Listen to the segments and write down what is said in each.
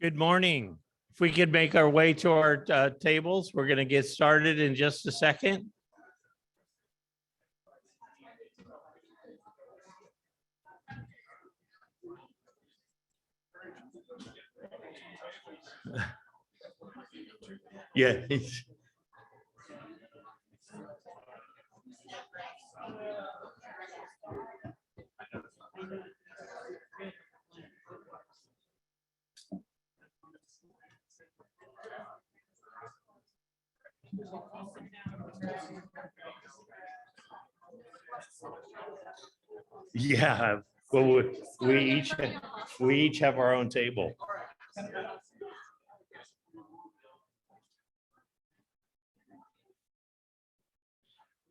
Good morning. If we could make our way to our tables, we're going to get started in just a second. Yeah. Yeah, well, we each have our own table.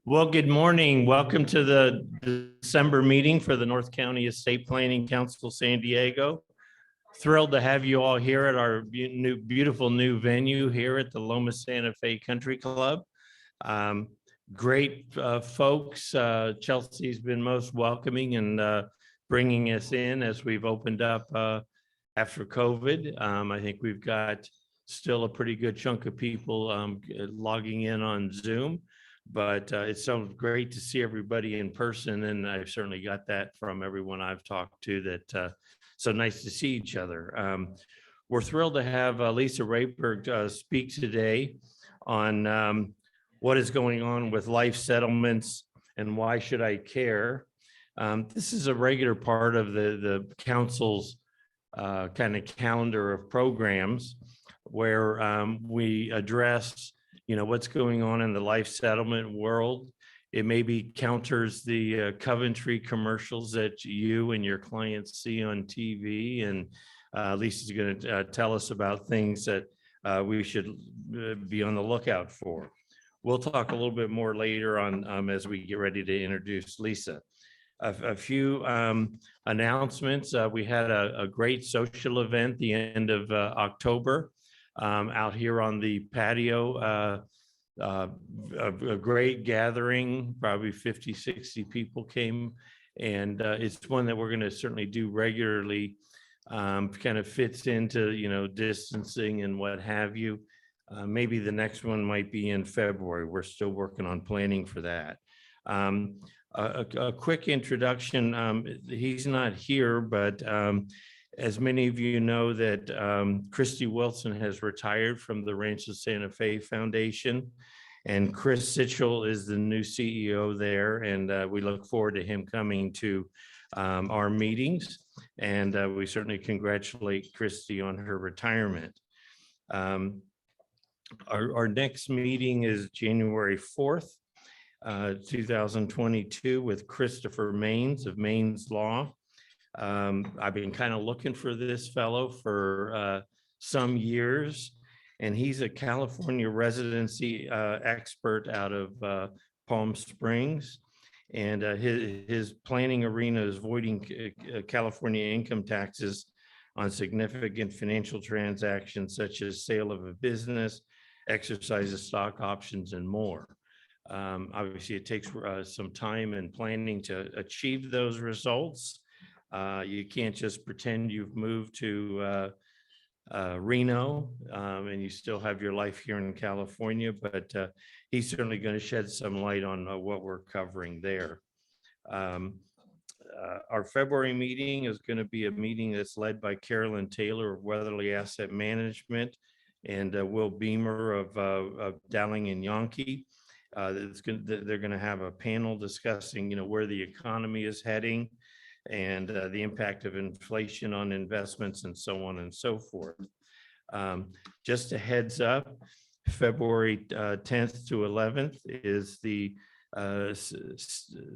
Well, good morning. Welcome to the December meeting for the North County Estate Planning Council, San Diego. Thrilled to have you all here at our beautiful new venue here at the Loma Santa Fe Country Club. Great folks. Chelsea's been most welcoming and bringing us in as we've opened up after COVID. I think we've got still a pretty good chunk of people logging in on Zoom, but it's so great to see everybody in person. And I've certainly got that from everyone I've talked to that so nice to see each other. We're thrilled to have Lisa Rehburg speak today on what is going on with life settlements and why should I care. This is a regular part of the council's kind of calendar of programs where we address, what's going on in the life settlement world. It maybe counters the Coventry commercials that you and your clients see on TV. And Lisa's going to tell us about things that we should be on the lookout for. We'll talk a little bit more later on as we get ready to introduce Lisa. A few announcements. We had a great social event the end of October out here on the patio. A great gathering, probably 50, 60 people came. And it's one that we're going to certainly do regularly. Kind of fits into, distancing and what have you. Maybe the next one might be in February. We're still working on planning for that. A quick introduction. He's not here, but as many of you know that Christy Wilson has retired from the Rancho Santa Fe Foundation, and Chris Sitchell is the new CEO there. And we look forward to him coming to our meetings. And we certainly congratulate Christy on her retirement. Our next meeting is January 4th, 2022 with Christopher Maines of Maines Law. I've been kind of looking for this fellow for some years, and he's a California residency expert out of Palm Springs. And his planning arena is avoiding California income taxes on significant financial transactions such as sale of a business, exercise of stock options, and more. Obviously, it takes some time and planning to achieve those results. You can't just pretend you've moved to Reno and you still have your life here in California, but he's certainly going to shed some light on what we're covering there. Our February meeting is going to be a meeting that's led by Carolyn Taylor of Weatherly Asset Management and Will Beamer of Dowling and Yonke. They're going to have a panel discussing, where the economy is heading and the impact of inflation on investments and so on and so forth. Just a heads up, February 10th to 11th is the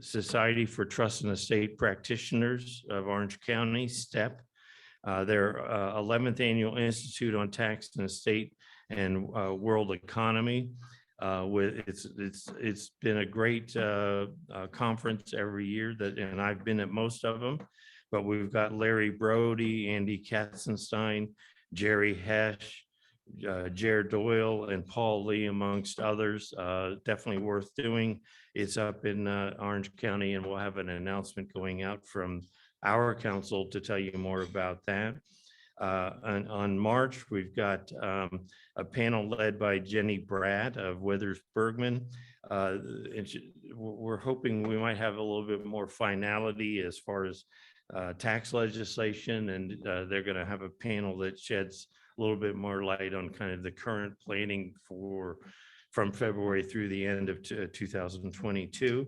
Society for Trust and Estate Practitioners of Orange County, STEP. Their 11th Annual Institute on Tax and Estate and World Economy. It's been a great conference every year and I've been at most of them, but we've got Larry Brody, Andy Katzenstein, Jerry Hesh, Jared Doyle, and Paul Lee, amongst others. Definitely worth doing. It's up in Orange County, and we'll have an announcement going out from our council to tell you more about that. On March, we've got a panel led by Jenny Bratt of Withers Bergman. We're hoping we might have a little bit more finality as far as tax legislation, and they're going to have a panel that sheds a little bit more light on kind of the current planning from February through the end of 2022.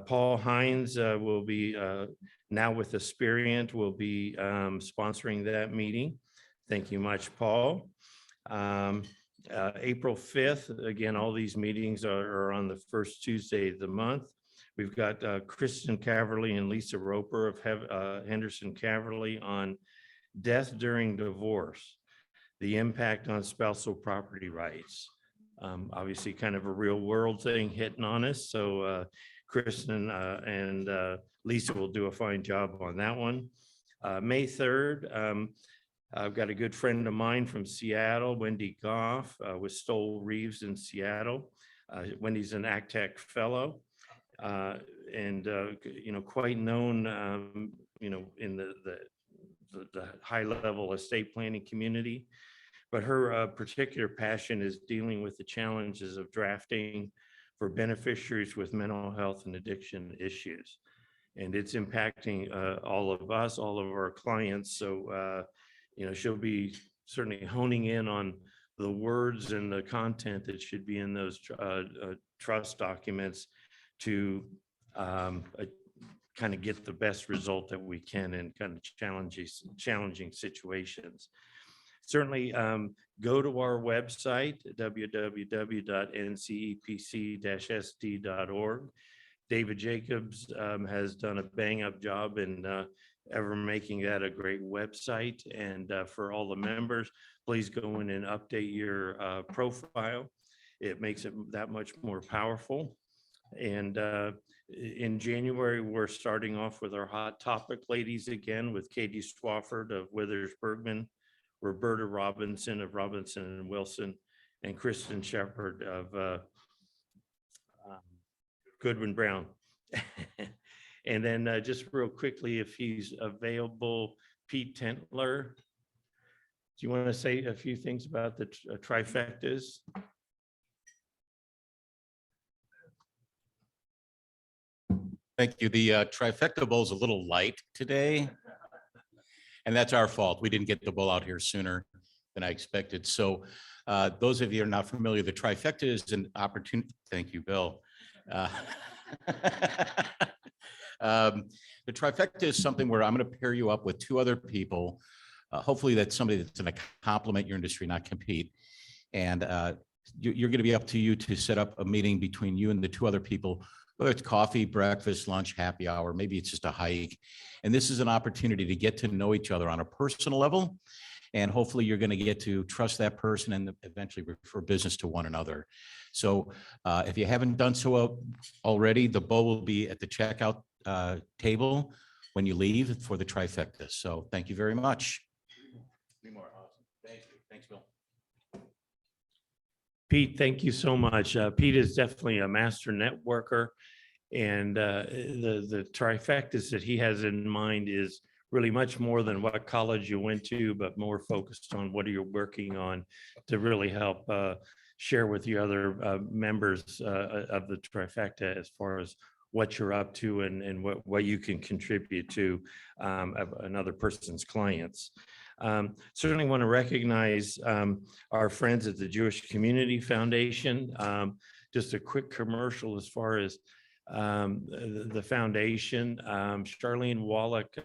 Paul Hines will be now with Aspirient, will be sponsoring that meeting. Thank you much, Paul. April 5th, again, all these meetings are on the first Tuesday of the month. We've got Kristen Caverly and Lisa Roper of Henderson Caverly on death during divorce, the impact on spousal property rights. Obviously kind of a real world thing hitting on us. So Kristen and Lisa will do a fine job on that one. May 3rd, I've got a good friend of mine from Seattle, Wendy Goff, with Stoll Reeves in Seattle. Wendy's an ACTEC fellow, and quite known, in the high level estate planning community. But her particular passion is dealing with the challenges of drafting for beneficiaries with mental health and addiction issues. And it's impacting all of us, all of our clients. So, she'll be certainly honing in on the words and the content that should be in those trust documents to kind of get the best result that we can in kind of challenging situations. Certainly go to our website, www.ncepc-sd.org. David Jacobs has done a bang up job in ever making that a great website. And for all the members, please go in and update your profile. It makes it that much more powerful. And in January, we're starting off with our hot topic ladies again with Katie Swafford of Withers Bergman, Roberta Robinson of Robinson and Wilson, and Kristen Shepard of Goodwin Brown. And then just real quickly, if he's available, Pete Tentler, do you want to say a few things about the trifectas? Thank you. The trifecta bowl is a little light today, and that's our fault. We didn't get the bowl out here sooner than I expected. So those of you who are not familiar, the trifecta is an opportunity. Thank you, Bill. The trifecta is something where I'm going to pair you up with two other people. Hopefully that's somebody that's going to complement your industry, not compete. And you're going to be up to you to set up a meeting between you and the two other people, whether it's coffee, breakfast, lunch, happy hour, maybe it's just a hike. And this is an opportunity to get to know each other on a personal level. And hopefully you're going to get to trust that person and eventually refer business to one another. So if you haven't done so already, the bowl will be at the checkout table when you leave for the trifecta. So thank you very much. Awesome. Thank you. Thanks, Bill. Pete, thank you so much. Pete is definitely a master networker, and the trifectas that he has in mind is really much more than what college you went to, but more focused on what you're working on to really help share with the other members of the trifecta as far as what you're up to and what you can contribute to another person's clients. Certainly want to recognize our friends at the Jewish Community Foundation. Just a quick commercial as far as the foundation. Charlene Wallach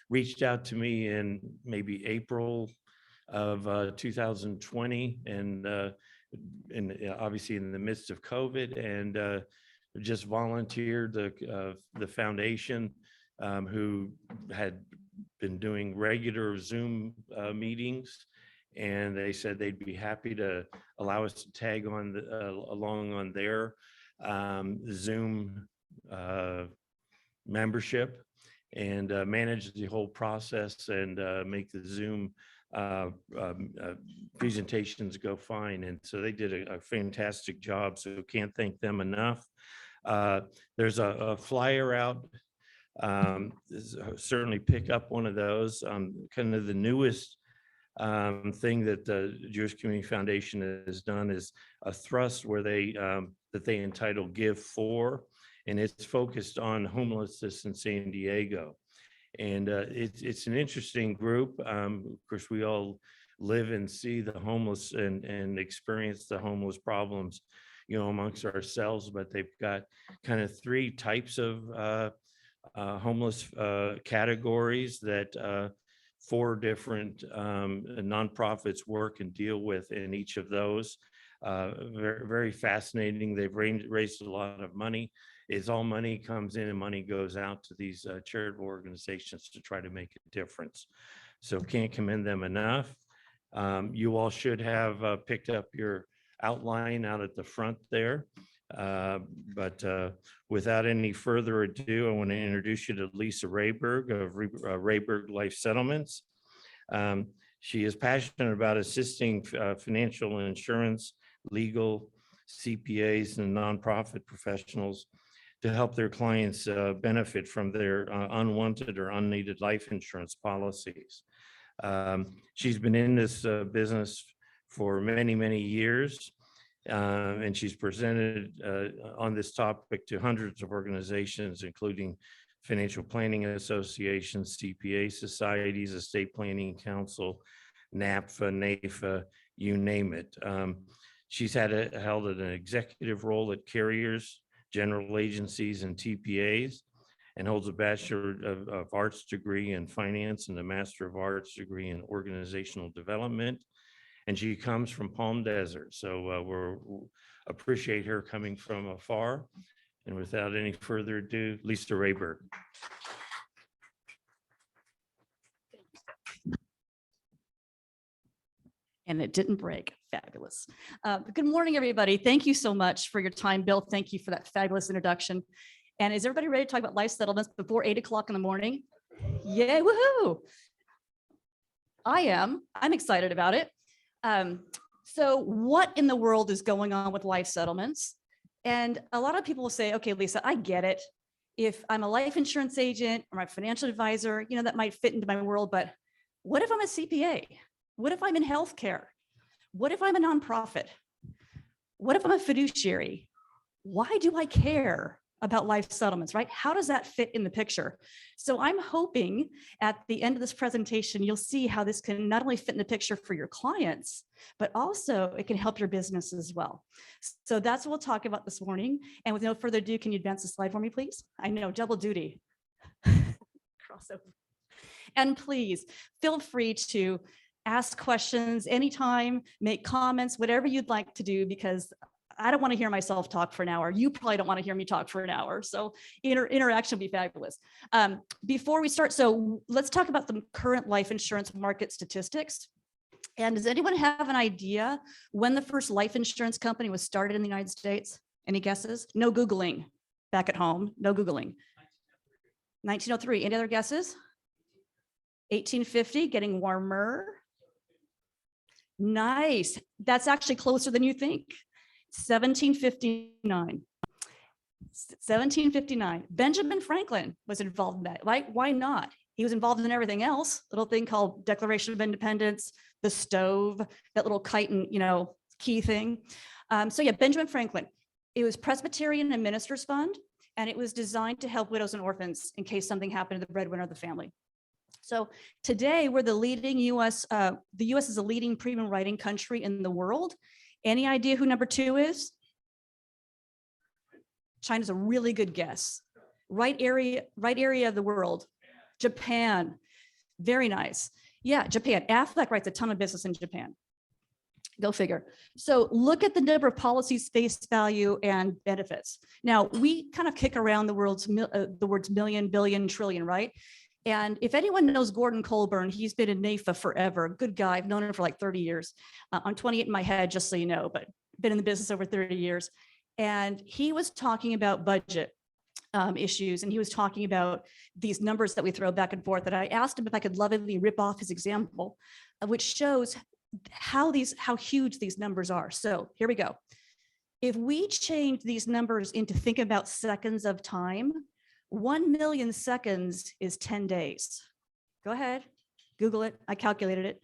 reached out to me in maybe April of 2020, and obviously in the midst of COVID, and just volunteered the foundation, who had been doing regular Zoom meetings, and they said they'd be happy to allow us to tag on along on their Zoom membership and manage the whole process and make the Zoom presentations go fine. And so they did a fantastic job, so can't thank them enough. There's a flyer out certainly pick up one of those. Kind of the newest thing that the Jewish Community Foundation has done is a thrust where they that they entitle Give For, and it's focused on homelessness in San Diego. And it's an interesting group. Of course, we all live and see the homeless and experience the homeless problems, you know, amongst ourselves, but they've got kind of three types of homeless categories that four different nonprofits work and deal with in each of those. Very, very fascinating. They've raised a lot of money. It's all money comes in and money goes out to these charitable organizations to try to make a difference. So can't commend them enough. You all should have picked up your outline out at the front there. But without any further ado, I want to introduce you to Lisa Rehburg of Rehburg Life Settlements. She is passionate about assisting financial and insurance, legal, CPAs, and nonprofit professionals to help their clients benefit from their unwanted or unneeded life insurance policies. She's been in this business for many, many years. And she's presented on this topic to hundreds of organizations, including financial planning associations, CPA societies, estate planning council, NAPFA, NAFA, you name it. She's held an executive role at carriers, general agencies, and TPAs, and holds a Bachelor of Arts degree in finance and a Master of Arts degree in organizational development. And she comes from Palm Desert. So we appreciate her coming from afar. And without any further ado, Lisa Rehburg. And it didn't break. Fabulous. Good morning, everybody. Thank you so much for your time, Bill. Thank you for that fabulous introduction. And is everybody ready to talk about life settlements before 8 o'clock in the morning? Yay, woohoo. I am. I'm excited about it. So what in the world is going on with life settlements? And a lot of people will say, okay, Lisa, I get it. If I'm a life insurance agent or my financial advisor, you know, that might fit into my world, but what if I'm a CPA? What if I'm in healthcare? What if I'm a nonprofit? What if I'm a fiduciary? Why do I care about life settlements, right? How does that fit in the picture? So I'm hoping at the end of this presentation, you'll see how this can not only fit in the picture for your clients, but also it can help your business as well. So that's what we'll talk about this morning. And with no further ado, can you advance the slide for me, please? I know, double duty. Crossover. And please feel free to ask questions anytime, make comments, whatever you'd like to do, because I don't want to hear myself talk for an hour. You probably don't want to hear me talk for an hour. So interaction would be fabulous. Before we start, so let's talk about the current life insurance market statistics. And does anyone have an idea when the first life insurance company was started in the United States? Any guesses? No Googling back at home. No Googling. 1903. Any other guesses? 1850, getting warmer. Nice. That's actually closer than you think. 1759. 1759. Benjamin Franklin was involved in that, right? Why not? He was involved in everything else. Little thing called Declaration of Independence, the stove, that little kite and, you know, key thing. So yeah, Benjamin Franklin. It was Presbyterian and Ministers Fund, and it was designed to help widows and orphans in case something happened to the breadwinner of the family. So today we're the leading the US is a leading premium writing country in the world. Any idea who number 2 is? China's a really good guess. Right area of the world. Japan. Very nice. Yeah, Japan. Affleck writes a ton of business in Japan. Go figure. So look at the number of policies, face value, and benefits. Now, we kind of kick around the words million, billion, trillion, right? And if anyone knows Gordon Colburn, he's been in NAFA forever. Good guy. I've known him for like 30 years. I'm 28 in my head, just so you know, but been in the business over 30 years. And he was talking about budget issues. And he was talking about these numbers that we throw back and forth. And I asked him if I could lovingly rip off his example, which shows how huge these numbers are. So here we go. If we change these numbers into think about seconds of time, 1 million seconds is 10 days. Go ahead, Google it. I calculated it.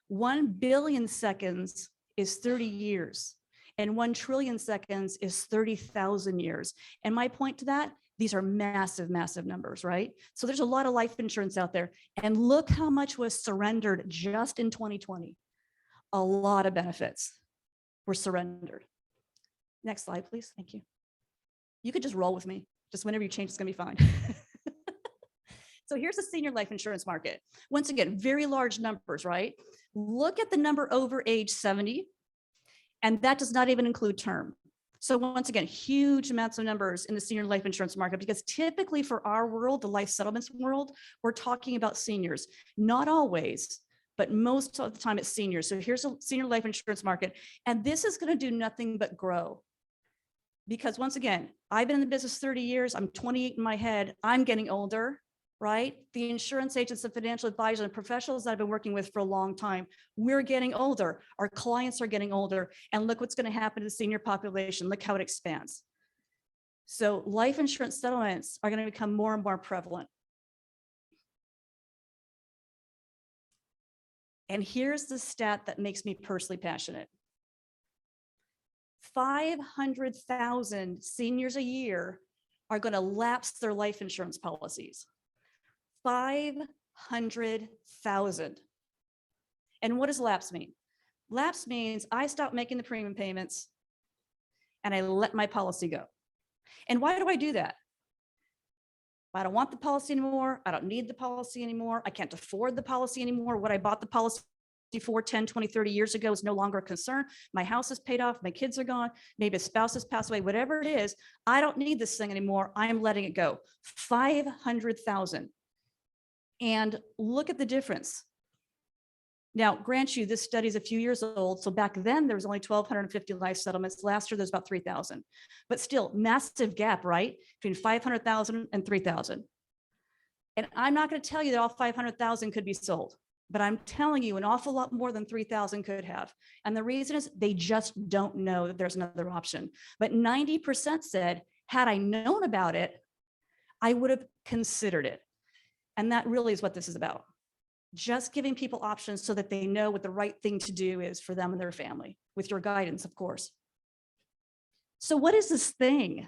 1 billion seconds is 30 years. And 1 trillion seconds is 30,000 years. And my point to that, these are massive, massive numbers, right? So there's a lot of life insurance out there. And look how much was surrendered just in 2020. A lot of benefits were surrendered. Next slide, please. Thank you. You could just roll with me. Just whenever you change, it's gonna be fine. So here's the senior life insurance market. Once again, very large numbers, right? Look at the number over age 70, and that does not even include term. So once again, huge amounts of numbers in the senior life insurance market, because typically for our world, the life settlements world, we're talking about seniors. Not always, but most of the time it's seniors. So here's a senior life insurance market, and this is going to do nothing but grow. Because once again, I've been in the business 30 years, I'm 28 in my head, I'm getting older, right? The insurance agents and financial advisors and professionals that I've been working with for a long time, we're getting older, our clients are getting older, and look what's going to happen to the senior population, look how it expands. So life insurance settlements are going to become more and more prevalent. And here's the stat that makes me personally passionate. 500,000 seniors a year are going to lapse their life insurance policies. 500,000. And what does lapse mean? Lapse means I stop making the premium payments and I let my policy go. And why do I do that? I don't want the policy anymore. I don't need the policy anymore. I can't afford the policy anymore. What I bought the policy for 10, 20, 30 years ago is no longer a concern. My house is paid off. My kids are gone. Maybe a spouse has passed away, whatever it is. I don't need this thing anymore. I'm letting it go. 500,000. And look at the difference. Now, grant you, this study is a few years old. So back then there was only 1,250 life settlements. Last year, there's about 3,000, but still massive gap, right? Between 500,000 and 3,000. And I'm not going to tell you that all 500,000 could be sold, but I'm telling you an awful lot more than 3,000 could have. And the reason is they just don't know that there's another option. But 90% said, had I known about it, I would have considered it. And that really is what this is about. Just giving people options so that they know what the right thing to do is for them and their family, with your guidance, of course. So what is this thing?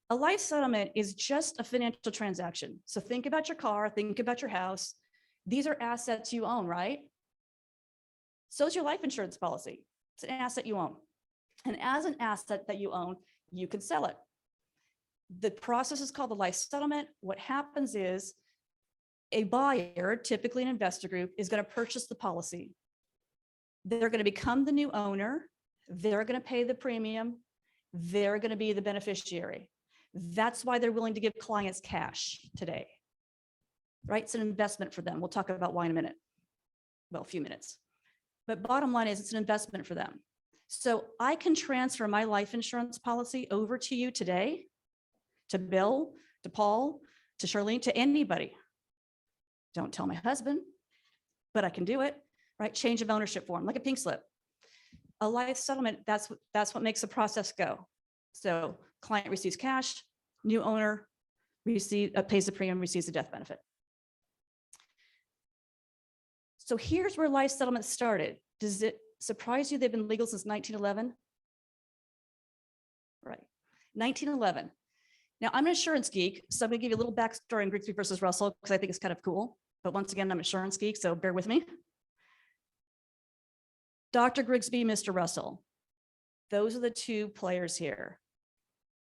A life settlement is just a financial transaction. So think about your car, think about your house. These are assets you own, right? So is your life insurance policy. It's an asset you own. And as an asset that you own, you can sell it. The process is called the life settlement. What happens is a buyer, typically an investor group, is going to purchase the policy. They're going to become the new owner. They're going to pay the premium. They're going to be the beneficiary. That's why they're willing to give clients cash today, right? It's an investment for them. We'll talk about why in a minute. Well, a few minutes. But bottom line is it's an investment for them. So I can transfer my life insurance policy over to you today, to Bill, to Paul, to Charlene, to anybody. Don't tell my husband, but I can do it, right? Change of ownership form, like a pink slip. A life settlement, that's what makes the process go. So client receives cash, new owner pays the premium, receives the death benefit. So here's where life settlement started. Does it surprise you they've been legal since 1911? Right, 1911. Now I'm an insurance geek, so I'm gonna give you a little backstory on Grigsby versus Russell because I think it's kind of cool. But once again, I'm an insurance geek, so bear with me. Dr. Grigsby, Mr. Russell. Those are the two players here.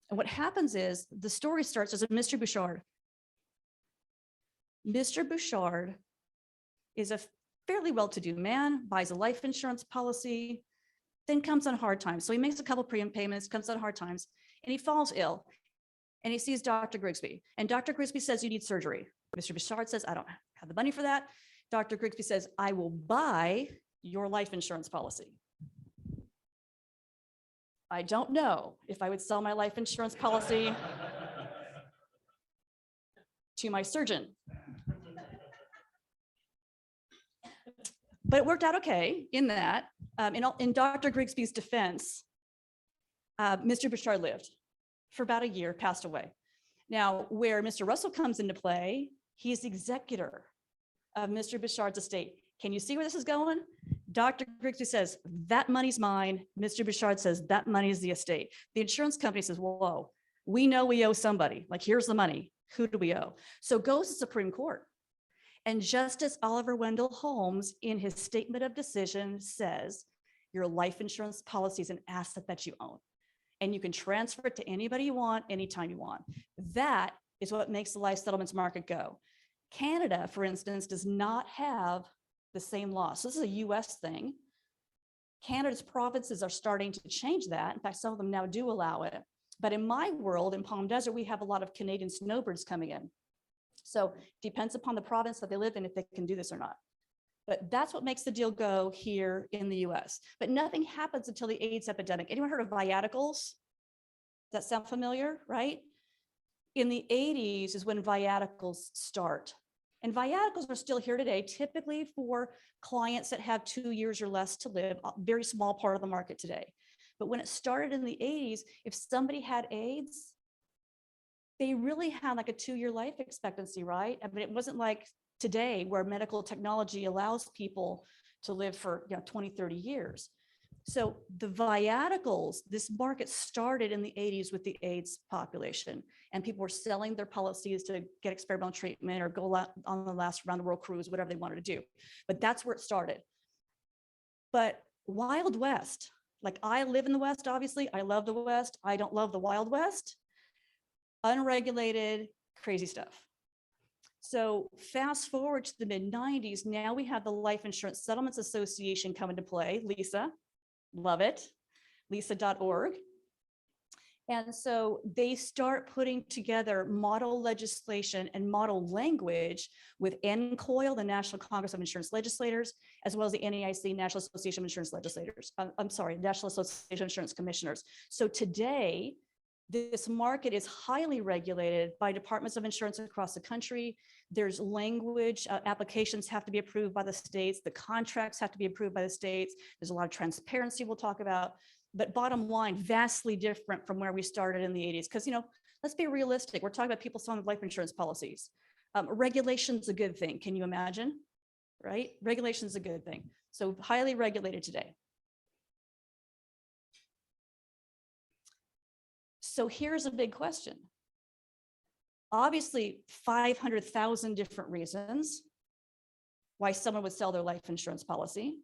And what happens is the story starts as a Mr. Bouchard. Mr. Bouchard is a fairly well-to-do man, buys a life insurance policy, then comes on hard times. So he makes a couple premium payments, comes on hard times, and he falls ill. And he sees Dr. Grigsby. And Dr. Grigsby says, you need surgery. Mr. Bouchard says, I don't have the money for that. Dr. Grigsby says, I will buy your life insurance policy. I don't know if I would sell my life insurance policy to my surgeon. But it worked out okay in that. In Dr. Grigsby's defense, Mr. Bouchard lived. for about a year, passed away. Now, where Mr. Russell comes into play, he's the executor of Mr. Bouchard's estate. Can you see where this is going? Dr. Grigsby says, that money's mine. Mr. Bouchard says, that money is the estate. The insurance company says, whoa, we know we owe somebody. Like, here's the money. Who do we owe? So it goes to Supreme Court. And Justice Oliver Wendell Holmes, in his statement of decision, says, your life insurance policy is an asset that you own, and you can transfer it to anybody you want, anytime you want. That is what makes the life settlements market go. Canada, for instance, does not have the same law. So this is a US thing. Canada's provinces are starting to change that. In fact, some of them now do allow it. But in my world, in Palm Desert, we have a lot of Canadian snowbirds coming in. So it depends upon the province that they live in if they can do this or not. But that's what makes the deal go here in the US. But nothing happens until the AIDS epidemic. Anyone heard of viaticals? Does that sound familiar, right? In the 80s is when viaticals start. And viaticals are still here today, typically for clients that have 2 years or less to live, a very small part of the market today. But when it started in the 80s, if somebody had AIDS, they really had like a 2-year life expectancy, right? I mean, it wasn't like today where medical technology allows people to live for 20, 30 years. So the viaticals, this market started in the 80s with the AIDS population, and people were selling their policies to get experimental treatment or go on the last round the world cruise, whatever they wanted to do. But that's where it started. But Wild West, like, I live in the West, obviously, I love the West. I don't love the Wild West. Unregulated, crazy stuff. So fast forward to the mid-90s, now we have the Life Insurance Settlements Association come into play, LISA, love it, lisa.org. And so they start putting together model legislation and model language with NCOIL, the National Congress of Insurance Legislators, as well as the NAIC, National Association of Insurance Legislators. National Association of Insurance Commissioners. So today, this market is highly regulated by departments of insurance across the country. There's language, applications have to be approved by the states. The contracts have to be approved by the states. There's a lot of transparency we'll talk about. But bottom line, vastly different from where we started in the 80s. Because, let's be realistic. We're talking about people selling life insurance policies. Regulation's a good thing. Can you imagine? Right? Regulation's a good thing. So highly regulated today. So here's a big question. Obviously, 500,000 different reasons why someone would sell their life insurance policy.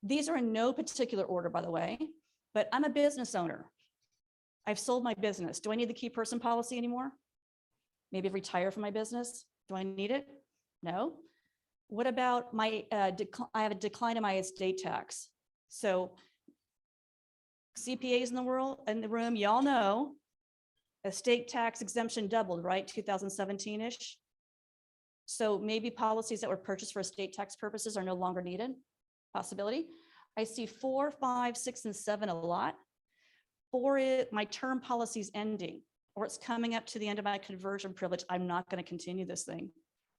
These are in no particular order, by the way, but I'm a business owner. I've sold my business. Do I need the key person policy anymore? Maybe retire from my business. Do I need it? No. What about my, I have a decline in my estate tax. So CPAs in the room, y'all know, estate tax exemption doubled, right? 2017-ish. So maybe policies that were purchased for estate tax purposes are no longer needed. Possibility. I see 4, 5, 6, and 7 a lot. For it, my term policy's ending, or it's coming up to the end of my conversion privilege. I'm not going to continue this thing.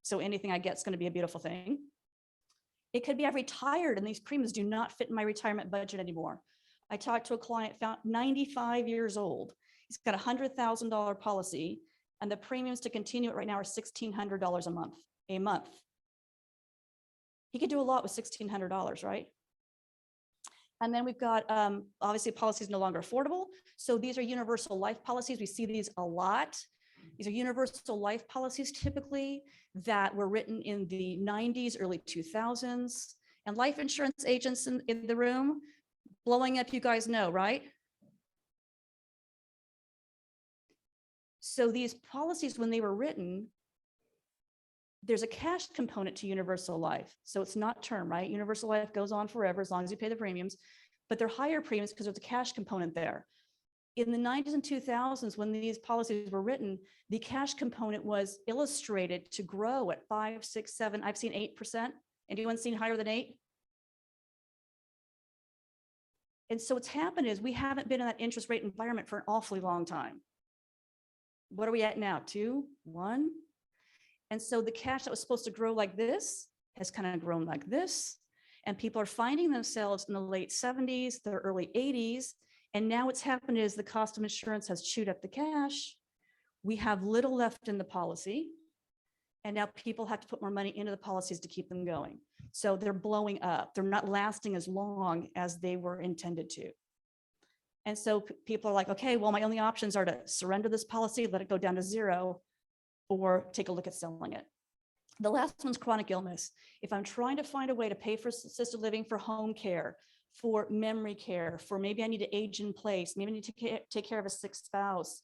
So anything I get is going to be a beautiful thing. It could be I've retired and these premiums do not fit in my retirement budget anymore. I talked to a client, found 95 years old. He's got a $100,000 policy, and the premiums to continue it right now are $1,600 a month. He could do a lot with $1,600, right? And then we've got, obviously, policies no longer affordable. So these are universal life policies. We see these a lot. These are universal life policies typically that were written in the 90s, early 2000s. And life insurance agents in the room, blowing up, you guys know, right? So these policies, when they were written, there's a cash component to universal life. So it's not term, right? Universal life goes on forever as long as you pay the premiums, but they're higher premiums because there's a cash component there. In the 90s and 2000s, when these policies were written, the cash component was illustrated to grow at 5, 6, 7. I've seen 8%. Anyone seen higher than 8? And so what's happened is we haven't been in that interest rate environment for an awfully long time. What are we at now? 2, 1? And so the cash that was supposed to grow like this has kind of grown like this. And people are finding themselves in the late 70s, the early 80s, And now what's happened is the cost of insurance has chewed up the cash. We have little left in the policy. And now people have to put more money into the policies to keep them going. So they're blowing up. They're not lasting as long as they were intended to. And so people are like, okay, well, my only options are to surrender this policy, let it go down to zero, or take a look at selling it. The last one's chronic illness. If I'm trying to find a way to pay for assisted living, for home care, for memory care, for maybe I need to age in place, maybe I need to take care of a sick spouse,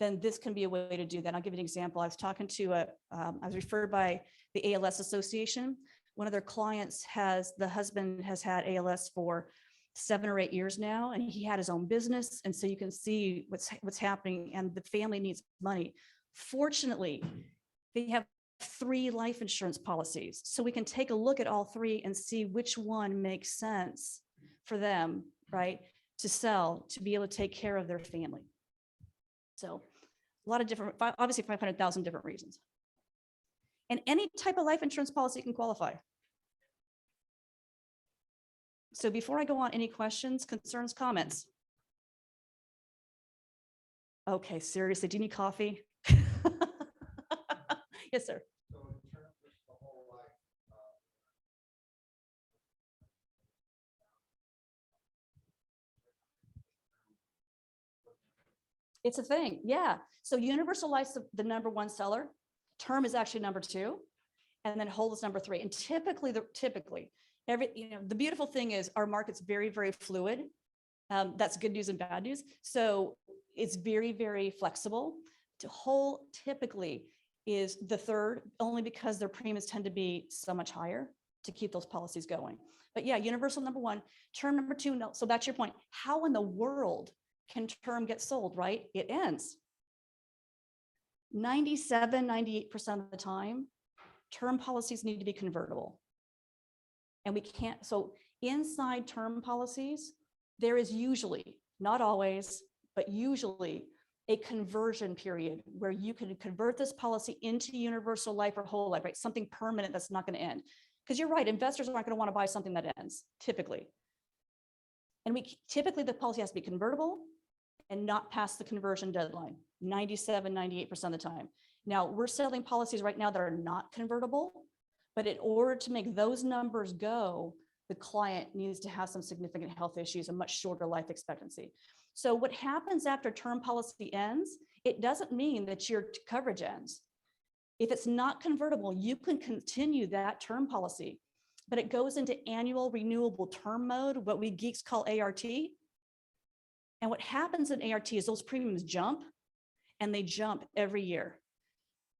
then this can be a way to do that. I'll give you an example. I was talking to I was referred by the ALS Association. One of their clients the husband has had ALS for 7 or 8 years now, and he had his own business. And so you can see what's happening, and the family needs money. Fortunately, they have 3 life insurance policies. So we can take a look at all 3 and see which one makes sense for them, right? To sell, to be able to take care of their family. So a lot of different, obviously 500,000 different reasons. And any type of life insurance policy can qualify. So before I go on, any questions, concerns, comments? Okay, seriously, do you need coffee? Yes, sir. It's a thing, yeah. So universal life's the #1 seller. Term is actually #2, and then whole is #3. And typically, the beautiful thing is our market's very, very fluid. That's good news and bad news. So it's very, very flexible. To whole typically is the 3rd, only because their premiums tend to be so much higher to keep those policies going. But yeah, universal #1, term #2. No. So back to your point, how in the world can term get sold, right? It ends. 97, 98% of the time, term policies need to be convertible. And we can't, so inside term policies, there is usually, not always, but usually a conversion period where you can convert this policy into universal life or whole life, right? Something permanent that's not going to end. Because you're right, investors aren't going to want to buy something that ends, typically. And typically the policy has to be convertible and not past the conversion deadline, 97, 98% of the time. Now, we're selling policies right now that are not convertible, but in order to make those numbers go, the client needs to have some significant health issues, a much shorter life expectancy. So what happens after term policy ends, it doesn't mean that your coverage ends. If it's not convertible, you can continue that term policy, but it goes into annual renewable term mode, what we geeks call ART. And what happens in ART is those premiums jump, and they jump every year.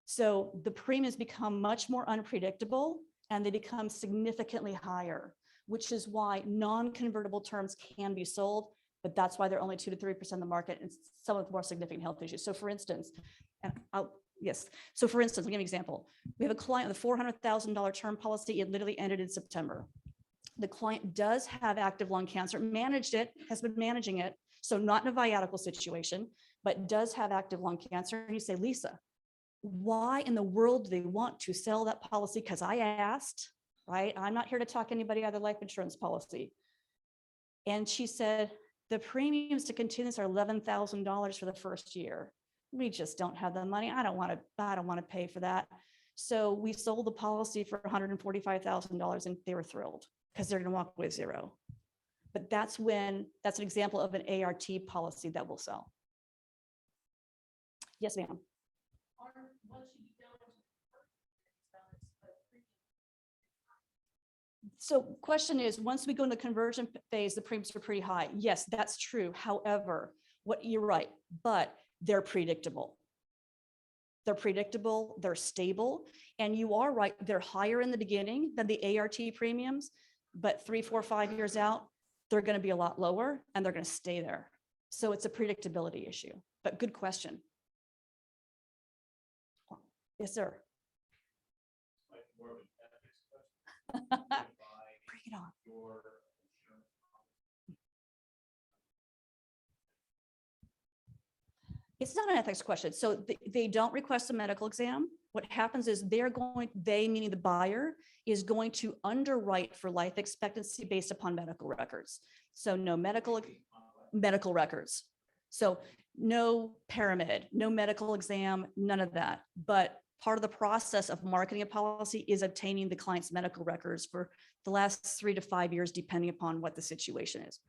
So the premiums become much more unpredictable, and they become significantly higher, which is why non-convertible terms can be sold, but that's why they're only 2 to 3% of the market, and some with more significant health issues. So for instance, I'll give you an example. We have a client with a $400,000 term policy. It literally ended in September. The client does have active lung cancer, has been managing it. So not in a viatical situation, but does have active lung cancer. And you say, Lisa, why in the world do they want to sell that policy? Because I asked, right? I'm not here to talk anybody out of life insurance policy. And she said, the premiums to continue this are $11,000 for the first year. We just don't have the money. I don't want to pay for that. So we sold the policy for $145,000, and they were thrilled because they're going to walk away with zero. But that's an example of an ART policy that will sell. Yes, ma'am. So question is, once we go in the conversion phase, the premiums are pretty high. Yes, that's true. However, you're right, but they're predictable. They're predictable, they're stable, and you are right, they're higher in the beginning than the ART premiums, but 3, 4, 5 years out, they're going to be a lot lower, and they're going to stay there. So it's a predictability issue, but good question. Yes, sir. Bring it on. It's not an ethics question. So they don't request a medical exam. What happens is they, meaning the buyer, is going to underwrite for life expectancy based upon medical records. So no medical, medical records. So no paramedic, no medical exam, none of that. But part of the process of marketing a policy is obtaining the client's medical records for the last 3 to 5 years, depending upon what the situation is.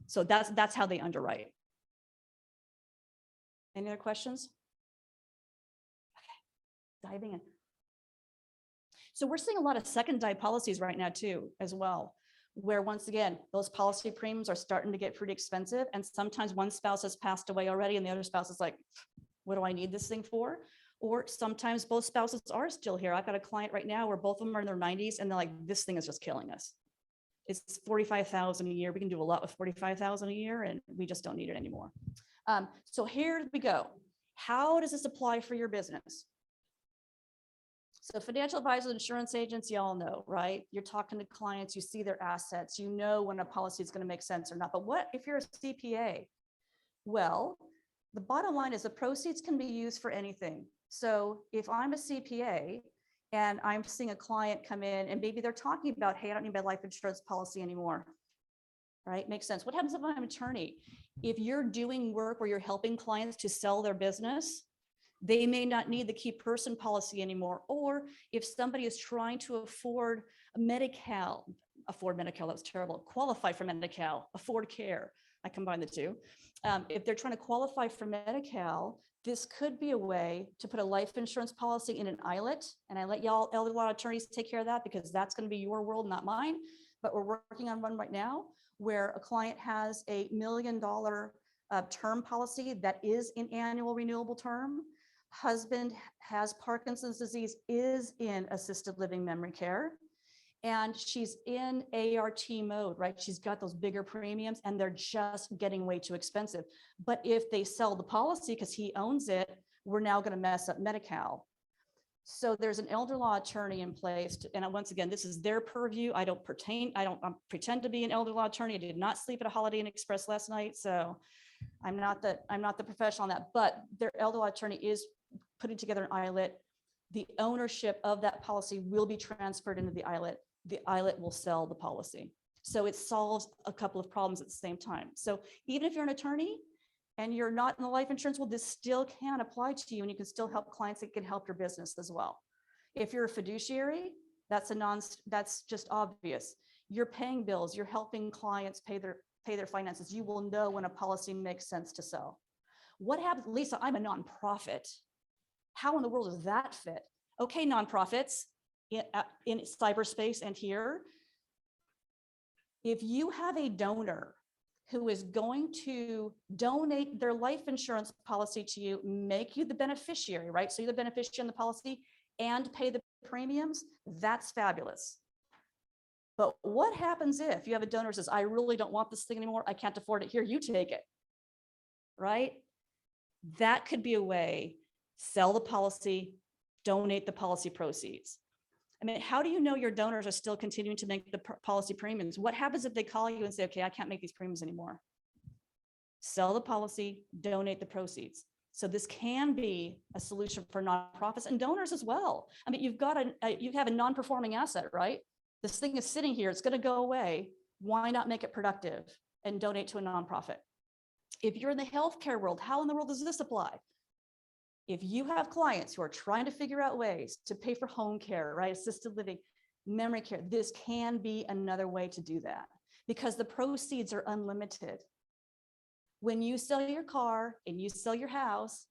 So that's how they underwrite. Any other questions? Okay, diving in. So we're seeing a lot of secondary policies right now too, as well, where once again, those policy premiums are starting to get pretty expensive. And sometimes one spouse has passed away already and the other spouse is like, what do I need this thing for? Or sometimes both spouses are still here. I've got a client right now where both of them are in their 90s and they're like, this thing is just killing us. It's $45,000 a year. We can do a lot with $45,000 a year and we just don't need it anymore. So here we go. How does this apply for your business? So financial advisors, insurance agents, y'all know, right? You're talking to clients, you see their assets, you know when a policy is going to make sense or not. But what if you're a CPA? Well, the bottom line is the proceeds can be used for anything. So if I'm a CPA and I'm seeing a client come in and maybe they're talking about, hey, I don't need my life insurance policy anymore, right? Makes sense. What happens if I'm an attorney? If you're doing work where you're helping clients to sell their business, they may not need the key person policy anymore. Or if somebody is trying to afford Medi-Cal, that's terrible, qualify for Medi-Cal, afford care, I combine the two. If they're trying to qualify for Medi-Cal, this could be a way to put a life insurance policy in an ILET. And I let y'all elder law attorneys take care of that because that's going to be your world, not mine. But we're working on one right now where a client has $1 million term policy that is in annual renewable term. Husband has Parkinson's disease, is in assisted living memory care, and she's in ART mode, right? She's got those bigger premiums and they're just getting way too expensive. But if they sell the policy because he owns it, we're now going to mess up Medi-Cal. So there's an elder law attorney in place. And once again, this is their purview. I don't pretend to be an elder law attorney. I did not sleep at a Holiday Inn Express last night. So I'm not the professional on that, but their elder law attorney is putting together an ILET. The ownership of that policy will be transferred into the ILET. The ILET will sell the policy. So it solves a couple of problems at the same time. So even if you're an attorney and you're not in the life insurance world, this still can apply to you and you can still help clients that can help your business as well. If you're a fiduciary, that's just obvious. You're paying bills, you're helping clients pay their finances. You will know when a policy makes sense to sell. What happens, Lisa, I'm a nonprofit. How in the world does that fit? Okay, nonprofits in cyberspace and here, if you have a donor who is going to donate their life insurance policy to you, make you the beneficiary, right? So you're the beneficiary in the policy and pay the premiums, that's fabulous. But what happens if you have a donor who says, I really don't want this thing anymore, I can't afford it, here, you take it, right? That could be a way, sell the policy, donate the policy proceeds. I mean, how do you know your donors are still continuing to make the policy premiums? What happens if they call you and say, okay, I can't make these premiums anymore? Sell the policy, donate the proceeds. So this can be a solution for nonprofits and donors as well. I mean, you have a non-performing asset, right? This thing is sitting here, it's going to go away. Why not make it productive and donate to a nonprofit? If you're in the healthcare world, how in the world does this apply? If you have clients who are trying to figure out ways to pay for home care, right, assisted living, memory care, this can be another way to do that because the proceeds are unlimited. When you sell your car and you sell your house,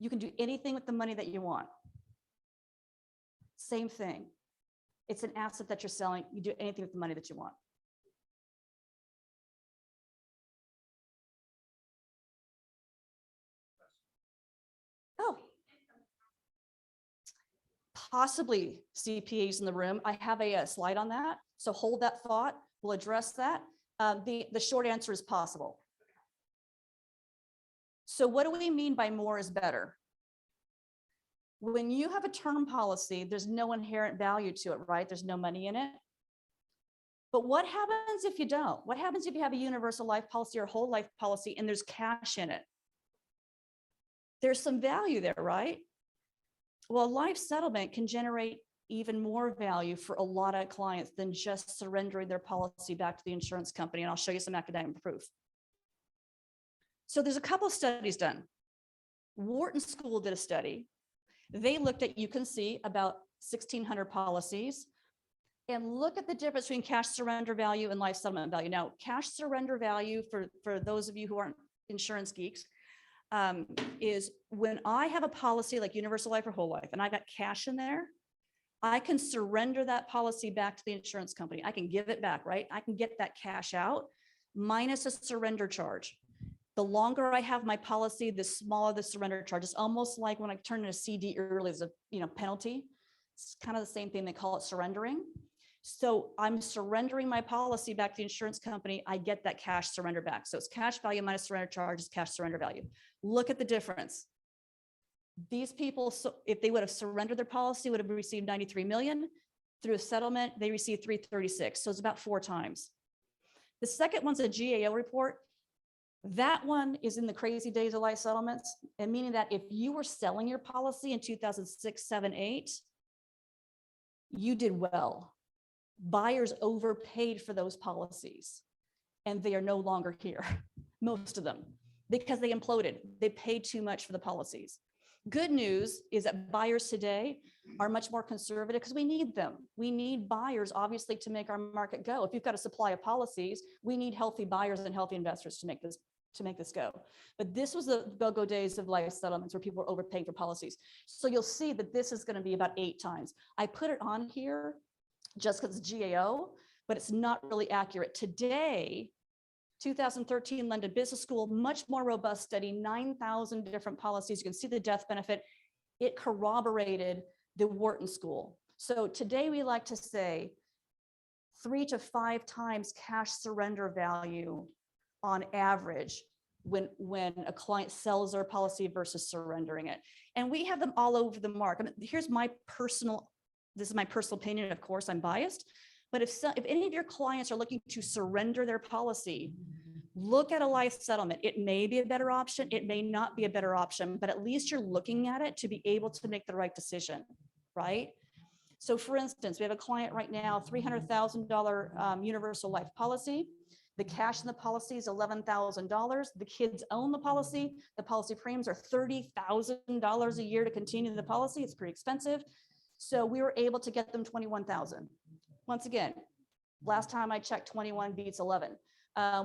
you can do anything with the money that you want. Same thing. It's an asset that you're selling. You do anything with the money that you want. Oh, possibly CPAs in the room. I have a slide on that. So hold that thought. We'll address that. The short answer is possible. So what do we mean by more is better? When you have a term policy, there's no inherent value to it, right? There's no money in it. But what happens if you don't? What happens if you have a universal life policy or whole life policy and there's cash in it? There's some value there, right? Well, a life settlement can generate even more value for a lot of clients than just surrendering their policy back to the insurance company. And I'll show you some academic proof. So there's a couple of studies done. Wharton School did a study. They looked at, you can see, about 1,600 policies, and look at the difference between cash surrender value and life settlement value. Now, cash surrender value, for those of you who aren't insurance geeks, is when I have a policy like universal life or whole life, and I got cash in there, I can surrender that policy back to the insurance company. I can give it back, right? I can get that cash out minus a surrender charge. The longer I have my policy, the smaller the surrender charge. It's almost like when I turn in a CD early, there's a penalty. It's kind of the same thing. They call it surrendering. So I'm surrendering my policy back to the insurance company. I get that cash surrender back. So it's cash value minus surrender charge is cash surrender value. Look at the difference. These people, so if they would have surrendered their policy, would have received 93 million. Through a settlement, they received 336. So it's about 4 times. The second one's a GAO report. That one is in the crazy days of life settlements, and meaning that if you were selling your policy in 2006, 7, 8, you did well. Buyers overpaid for those policies, and they are no longer here, most of them, because they imploded. They paid too much for the policies. Good news is that buyers today are much more conservative because we need them. We need buyers, obviously, to make our market go. If you've got a supply of policies, we need healthy buyers and healthy investors to make this go. But this was the go-go days of life settlements where people were overpaying for policies. So you'll see that this is going to be about 8 times. I put it on here just because it's GAO, but it's not really accurate. Today, 2013 London Business School, much more robust study, 9,000 different policies. You can see the death benefit. It corroborated the Wharton School. So today we like to say 3 to 5 times cash surrender value on average when a client sells their policy versus surrendering it. And we have them all over the mark. I mean, here's my this is my personal opinion. Of course, I'm biased. But if any of your clients are looking to surrender their policy, look at a life settlement. It may be a better option. It may not be a better option, but at least you're looking at it to be able to make the right decision, right? So for instance, we have a client right now, $300,000 universal life policy. The cash in the policy is $11,000. The kids own the policy. The policy premiums are $30,000 a year to continue the policy. It's pretty expensive. So we were able to get them $21,000. Once again, last time I checked, 21 beats 11.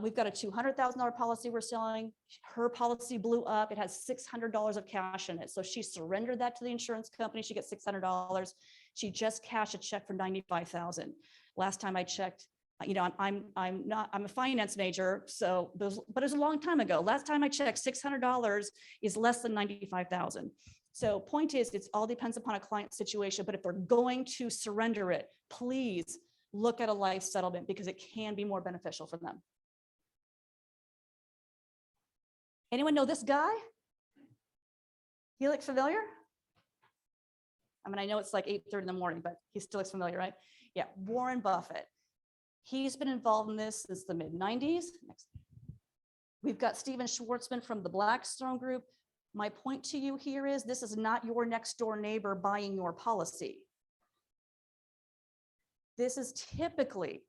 We've got a $200,000 policy we're selling. Her policy blew up. It has $600 of cash in it. So she surrendered that to the insurance company. She gets $600. She just cashed a check for $95,000. Last time I checked, I'm a finance major, so but it was a long time ago. Last time I checked, $600 is less than $95,000. So point is, it all depends upon a client situation, but if they're going to surrender it, please look at a life settlement because it can be more beneficial for them. Anyone know this guy? He looks familiar? I mean, I know it's like 8:30 in the morning, but he still looks familiar, right? Yeah, Warren Buffett. He's been involved in this since the mid-90s. We've got Steven Schwartzman from the Blackstone Group. My point to you here is this is not your next door neighbor buying your policy. This is typically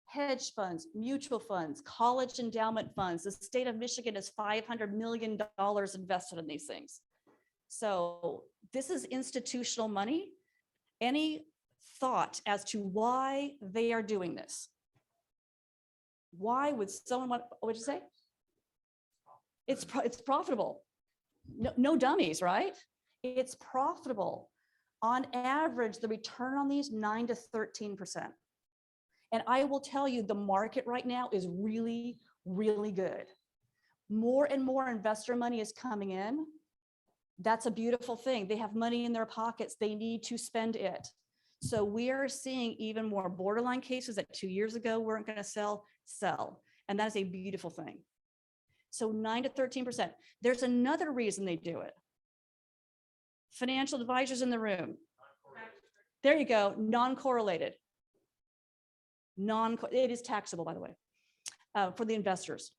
hedge funds, mutual funds, college endowment funds. The state of Michigan is $500 million invested in these things. So this is institutional money. Any thought as to why they are doing this? Why would someone want, what'd you say? It's profitable. No dummies, right? It's profitable. On average, the return on these 9 to 13%. And I will tell you, the market right now is really, really good. More and more investor money is coming in. That's a beautiful thing. They have money in their pockets. They need to spend it. So we are seeing even more borderline cases that 2 years ago weren't going to sell. And that is a beautiful thing. So 9 to 13%. There's another reason they do it. Financial advisors in the room. There you go, non-correlated. It is taxable, by the way, for the investors.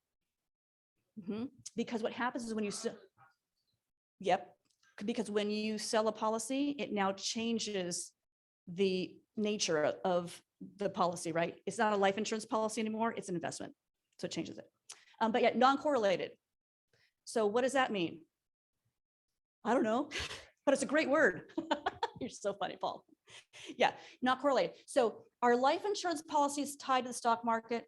Because what happens is when you sell, because when you sell a policy, it now changes the nature of the policy, right? It's not a life insurance policy anymore, it's an investment. So it changes it. But yet non-correlated. So what does that mean? I don't know, but it's a great word. You're so funny, Paul. Yeah, not correlated. So are life insurance policies tied to the stock market?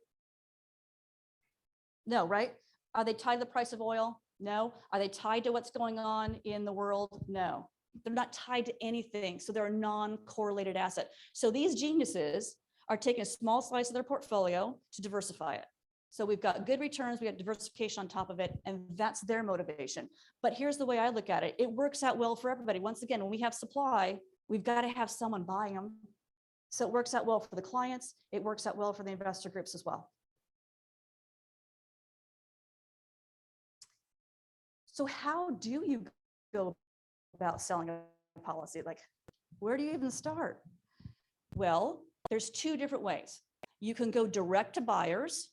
No, right? Are they tied to the price of oil? No. Are they tied to what's going on in the world? No. They're not tied to anything. So they're a non-correlated asset. So these geniuses are taking a small slice of their portfolio to diversify it. So we've got good returns, we got diversification on top of it, and that's their motivation. But here's the way I look at it. It works out well for everybody. Once again, when we have supply, we've got to have someone buying them. So it works out well for the clients. It works out well for the investor groups as well. So how do you go about selling a policy? Like, where do you even start? Well, there's two different ways. You can go direct to buyers.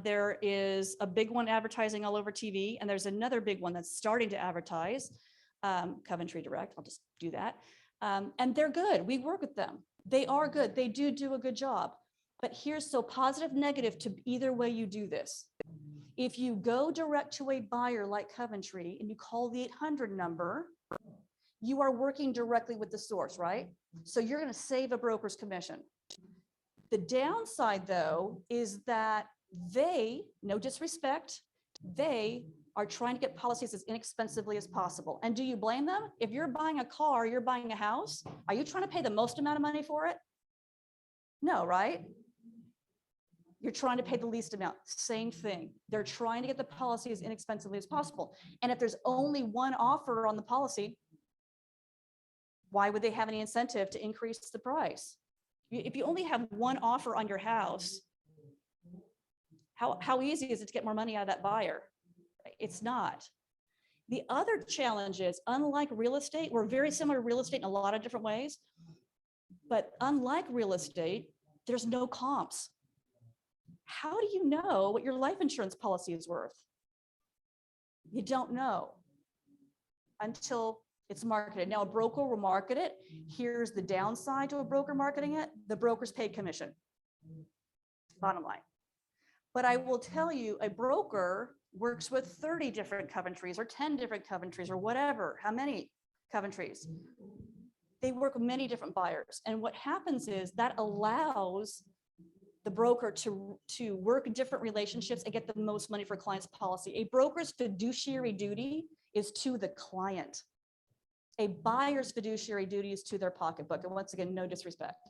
There is a big one advertising all over TV, and there's another big one that's starting to advertise, Coventry Direct. I'll just do that. And they're good. We work with them. They are good. They do a good job. But here's so positive, negative to either way you do this. If you go direct to a buyer like Coventry and you call the 800 number, you are working directly with the source, right? So you're going to save a broker's commission. The downside, though, is that they, no disrespect, they are trying to get policies as inexpensively as possible. And do you blame them? If you're buying a car, you're buying a house, are you trying to pay the most amount of money for it? No, right? You're trying to pay the least amount. Same thing. They're trying to get the policy as inexpensively as possible. And if there's only one offer on the policy, why would they have any incentive to increase the price? If you only have one offer on your house, how easy is it to get more money out of that buyer? It's not. The other challenge is, unlike real estate, we're very similar to real estate in a lot of different ways, but unlike real estate, there's no comps. How do you know what your life insurance policy is worth? You don't know until it's marketed. Now, a broker will market it. Here's the downside to a broker marketing it. The broker's paid commission, bottom line. But I will tell you, a broker works with 30 different Coventrys or 10 different Coventrys or whatever, how many Coventrys. They work with many different buyers. And what happens is that allows the broker to work different relationships and get the most money for a client's policy. A broker's fiduciary duty is to the client. A buyer's fiduciary duty is to their pocketbook. And once again, no disrespect.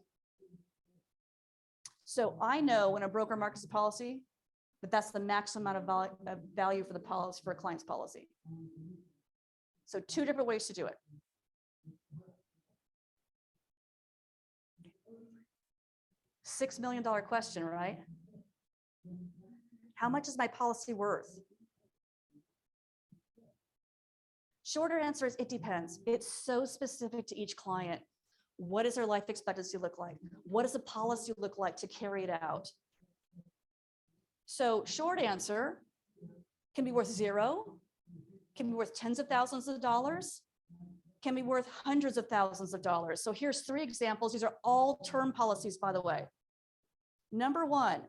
So I know when a broker markets a policy, that's the maximum amount of value for the policy, for a client's policy. So two different ways to do it. $6 million question, right? How much is my policy worth? Shorter answer is it depends. It's so specific to each client. What does their life expectancy look like? What does the policy look like to carry it out? So short answer can be worth zero, can be worth tens of thousands of dollars, can be worth hundreds of thousands of dollars. So here's three examples. These are all term policies, by the way. Number one,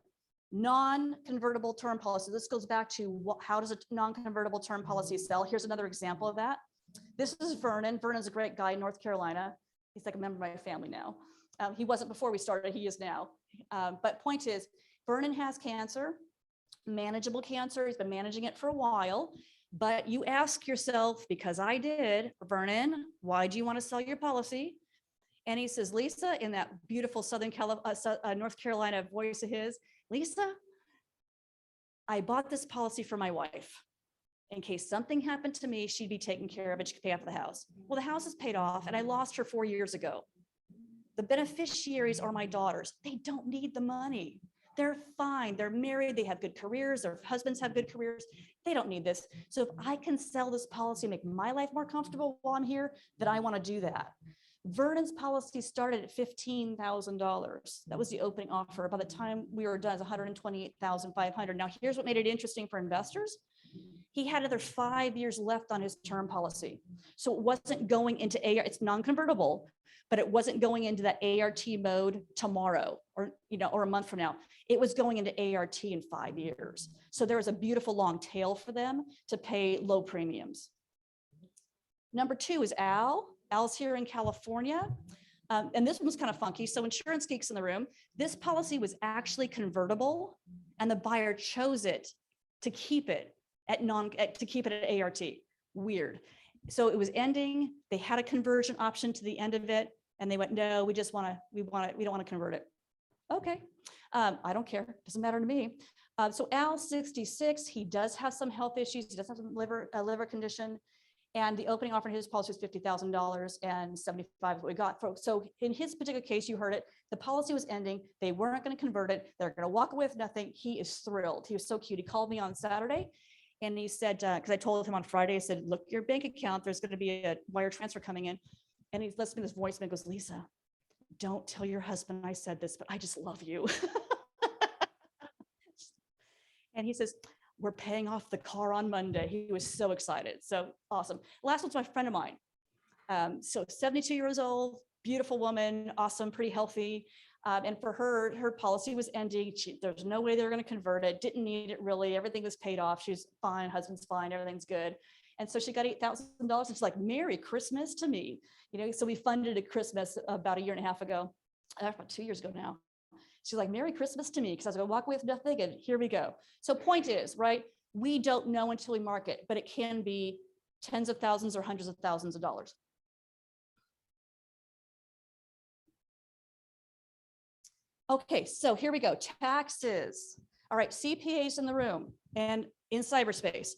non-convertible term policy. This goes back to how does a non-convertible term policy sell? Here's another example of that. This is Vernon. Vernon's a great guy in North Carolina. He's like a member of my family now. He wasn't before we started, he is now. But point is, Vernon has cancer, manageable cancer. He's been managing it for a while. But you ask yourself, because I did, Vernon, why do you want to sell your policy? And he says, Lisa, in that beautiful North Carolina voice of his, Lisa, I bought this policy for my wife. In case something happened to me, she'd be taken care of and she could pay off the house. Well, the house is paid off and I lost her 4 years ago. The beneficiaries are my daughters. They don't need the money. They're fine. They're married. They have good careers. Their husbands have good careers. They don't need this. So if I can sell this policy and make my life more comfortable while I'm here, then I want to do that. Vernon's policy started at $15,000. That was the opening offer. By the time we were done, it's $128,500. Now, here's what made it interesting for investors. He had another 5 years left on his term policy. So it wasn't going into AR, it's non-convertible, but it wasn't going into that ART mode tomorrow or, or a month from now. It was going into ART in 5 years. So there was a beautiful long tail for them to pay low premiums. Number 2 is Al. Al's here in California. And this one was kind of funky. So insurance geeks in the room, this policy was actually convertible and the buyer chose it to keep it at ART. Weird. So it was ending. They had a conversion option to the end of it. And they went, no, we don't want to convert it. Okay. I don't care. Doesn't matter to me. So Al's 66. He does have some health issues. He does have some liver condition. And the opening offer in his policy was $50,000 and 75 is what we got. So in his particular case, you heard it, the policy was ending. They weren't going to convert it. They're going to walk away with nothing. He is thrilled. He was so cute. He called me on Saturday and he said, because I told him on Friday, I said, look, your bank account, there's going to be a wire transfer coming in. And he lets me this voicemail and goes, Lisa, don't tell your husband I said this, but I just love you. And he says, we're paying off the car on Monday. He was so excited. So awesome. Last one's my friend of mine. So 72 years old, beautiful woman, awesome, pretty healthy. And for her policy was ending. There's no way they were going to convert it. Didn't need it really. Everything was paid off. She's fine. Husband's fine. Everything's good. And so she got $8,000. And she's like, Merry Christmas to me. So we funded a Christmas about a year and a half ago, about 2 years ago now. She's like, Merry Christmas to me, because I was going to walk away with nothing, and here we go. So point is, right, we don't know until we market, but it can be tens of thousands or hundreds of thousands of dollars. Okay, so here we go. Taxes. All right, CPAs in the room and in cyberspace.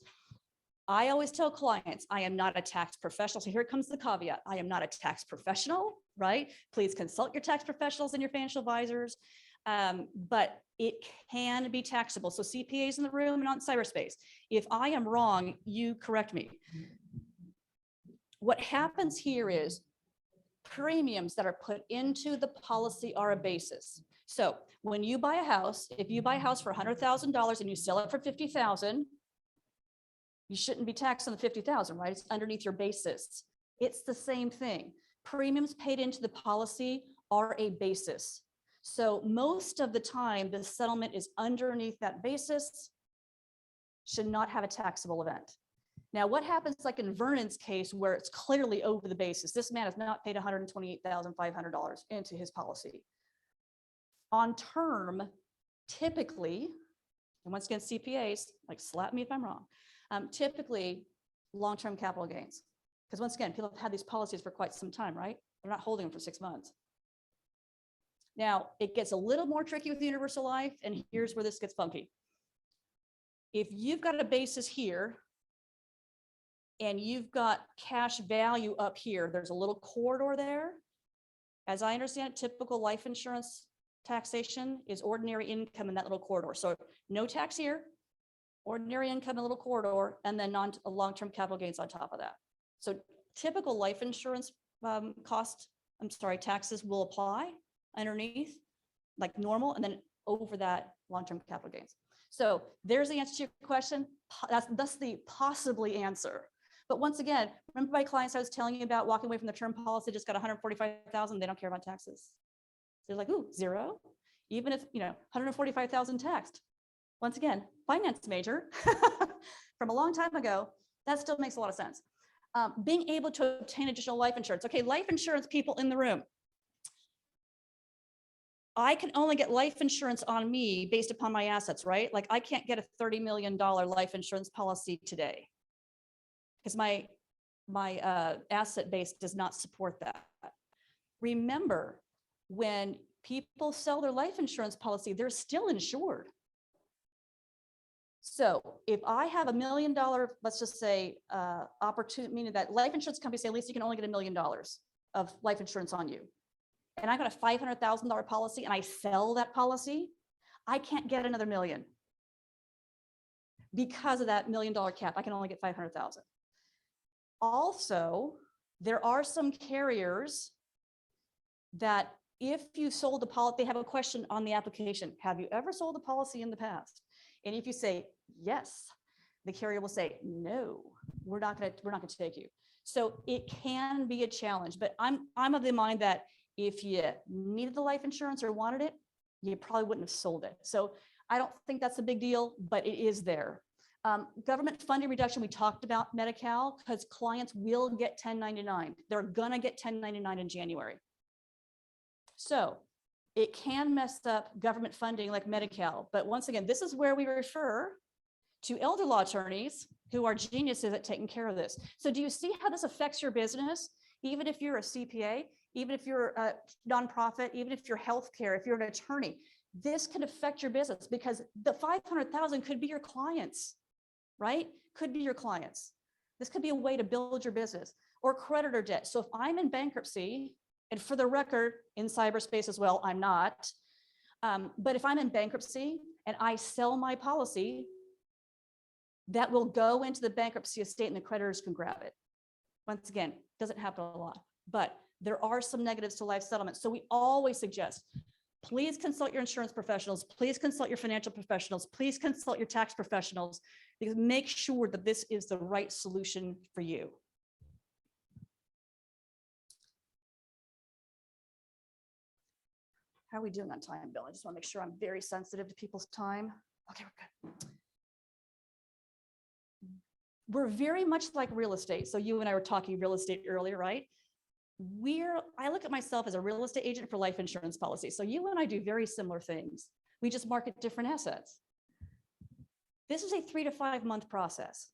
I always tell clients, I am not a tax professional. So here comes the caveat. I am not a tax professional, right? Please consult your tax professionals and your financial advisors. But it can be taxable. So CPAs in the room and on cyberspace. If I am wrong, you correct me. What happens here is premiums that are put into the policy are a basis. So when you buy a house, if you buy a house for $100,000 and you sell it for $50,000, you shouldn't be taxed on the $50,000, right? It's underneath your basis. It's the same thing. Premiums paid into the policy are a basis. So most of the time, the settlement is underneath that basis, should not have a taxable event. Now, what happens like in Vernon's case, where it's clearly over the basis? This man has not paid $128,500 into his policy. On term, typically, and once again, CPAs, like slap me if I'm wrong, typically long-term capital gains. Because once again, people have had these policies for quite some time, right? They're not holding them for 6 months. Now, it gets a little more tricky with universal life, and here's where this gets funky. If you've got a basis here, and you've got cash value up here, there's a little corridor there. As I understand it, typical life insurance taxation is ordinary income in that little corridor. So no tax here, ordinary income in a little corridor, and then long-term capital gains on top of that. So typical life insurance taxes will apply underneath, like normal, and then over that long-term capital gains. So there's the answer to your question. That's the possibly answer. But once again, remember my clients I was telling you about walking away from the term policy, just got 145,000, they don't care about taxes. They're like, ooh, zero? Even if, 145,000 taxed. Once again, finance major from a long time ago, that still makes a lot of sense. Being able to obtain additional life insurance. Okay, life insurance people in the room. I can only get life insurance on me based upon my assets, right? Like I can't get a $30 million life insurance policy today because my asset base does not support that. Remember, when people sell their life insurance policy, they're still insured. So if I have $1 million, let's just say opportunity, meaning that life insurance companies say, at least you can only get $1 million of life insurance on you. And I got a $500,000 policy and I sell that policy, I can't get another $1 million. Because of that $1 million cap, I can only get 500,000. Also, there are some carriers that if you sold the policy, they have a question on the application. Have you ever sold a policy in the past? And if you say yes, the carrier will say, no, we're not going to take you. So it can be a challenge, but I'm of the mind that if you needed the life insurance or wanted it, you probably wouldn't have sold it. So I don't think that's a big deal, but it is there. Government funding reduction, we talked about Medi-Cal, because clients will get 1099. They're gonna get 1099 in January. So it can mess up government funding like Medi-Cal. But once again, this is where we refer to elder law attorneys who are geniuses at taking care of this. So do you see how this affects your business? Even if you're a CPA, even if you're a nonprofit, even if you're healthcare, if you're an attorney, this can affect your business because the 500,000 could be your clients, right? Could be your clients. This could be a way to build your business or creditor debt. So if I'm in bankruptcy, and for the record, in cyberspace as well, I'm not. But if I'm in bankruptcy and I sell my policy, that will go into the bankruptcy estate and the creditors can grab it. Once again, doesn't happen a lot, but there are some negatives to life settlements. So we always suggest, please consult your insurance professionals, please consult your financial professionals, please consult your tax professionals, because make sure that this is the right solution for you. How are we doing on time, Bill? I just want to make sure I'm very sensitive to people's time. Okay, we're good. We're very much like real estate. So you and I were talking real estate earlier, right? I look at myself as a real estate agent for life insurance policy. So you and I do very similar things. We just market different assets. This is a 3 to 5 month process.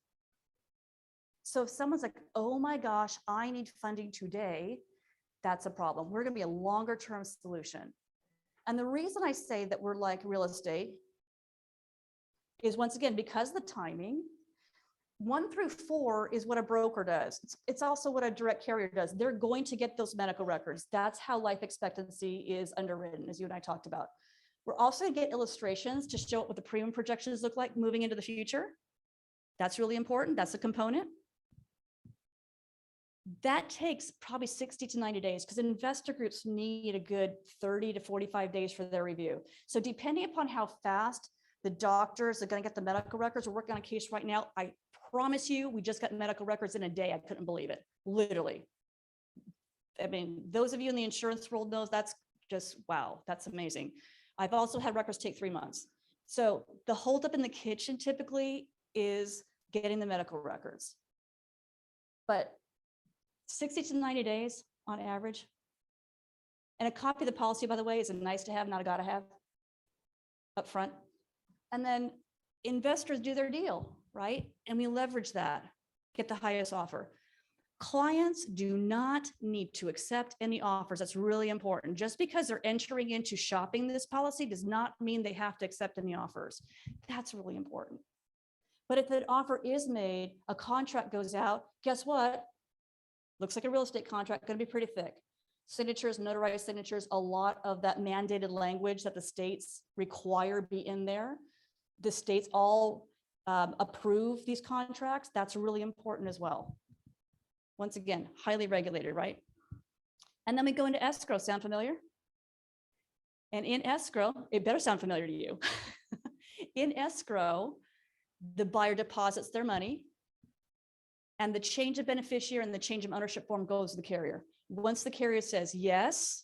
So if someone's like, oh my gosh, I need funding today, that's a problem. We're going to be a longer term solution. And the reason I say that we're like real estate is, once again, because of the timing. 1 through 4 is what a broker does. It's also what a direct carrier does. They're going to get those medical records. That's how life expectancy is underwritten, as you and I talked about. We're also going to get illustrations to show what the premium projections look like moving into the future. That's really important. That's a component. That takes probably 60 to 90 days because investor groups need a good 30 to 45 days for their review. So depending upon how fast the doctors are going to get the medical records, we're working on a case right now. I promise you, we just got medical records in a day. I couldn't believe it, literally. I mean, those of you in the insurance world knows that's just, wow, that's amazing. I've also had records take 3 months. So the holdup in the kitchen typically is getting the medical records. But 60 to 90 days on average. And a copy of the policy, by the way, is a nice to have, not a gotta have up front. And then investors do their deal, right? And we leverage that, get the highest offer. Clients do not need to accept any offers. That's really important. Just because they're entering into shopping this policy does not mean they have to accept any offers. That's really important. But if an offer is made, a contract goes out, guess what? Looks like a real estate contract, going to be pretty thick. Signatures, notarized signatures, a lot of that mandated language that the states require be in there. The states all approve these contracts. That's really important as well. Once again, highly regulated, right? And then we go into escrow. Sound familiar? And in escrow, it better sound familiar to you. In escrow, the buyer deposits their money, and the change of beneficiary and the change of ownership form goes to the carrier. Once the carrier says, yes,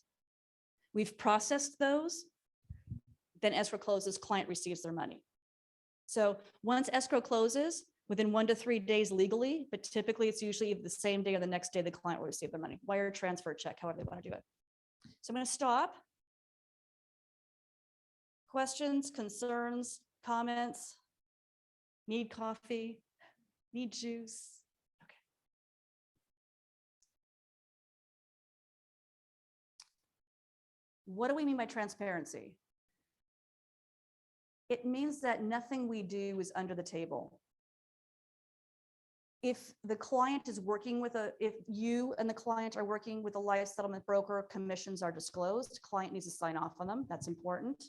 we've processed those, then escrow closes, client receives their money. So once escrow closes, within 1 to 3 days legally, but typically it's usually the same day or the next day the client will receive their money. Wire transfer, check, however they want to do it. So I'm going to stop. Questions, concerns, comments? Need coffee? Need juice? What do we mean by transparency? It means that nothing we do is under the table. If the client is working with if you and the client are working with a life settlement broker, commissions are disclosed, client needs to sign off on them. That's important.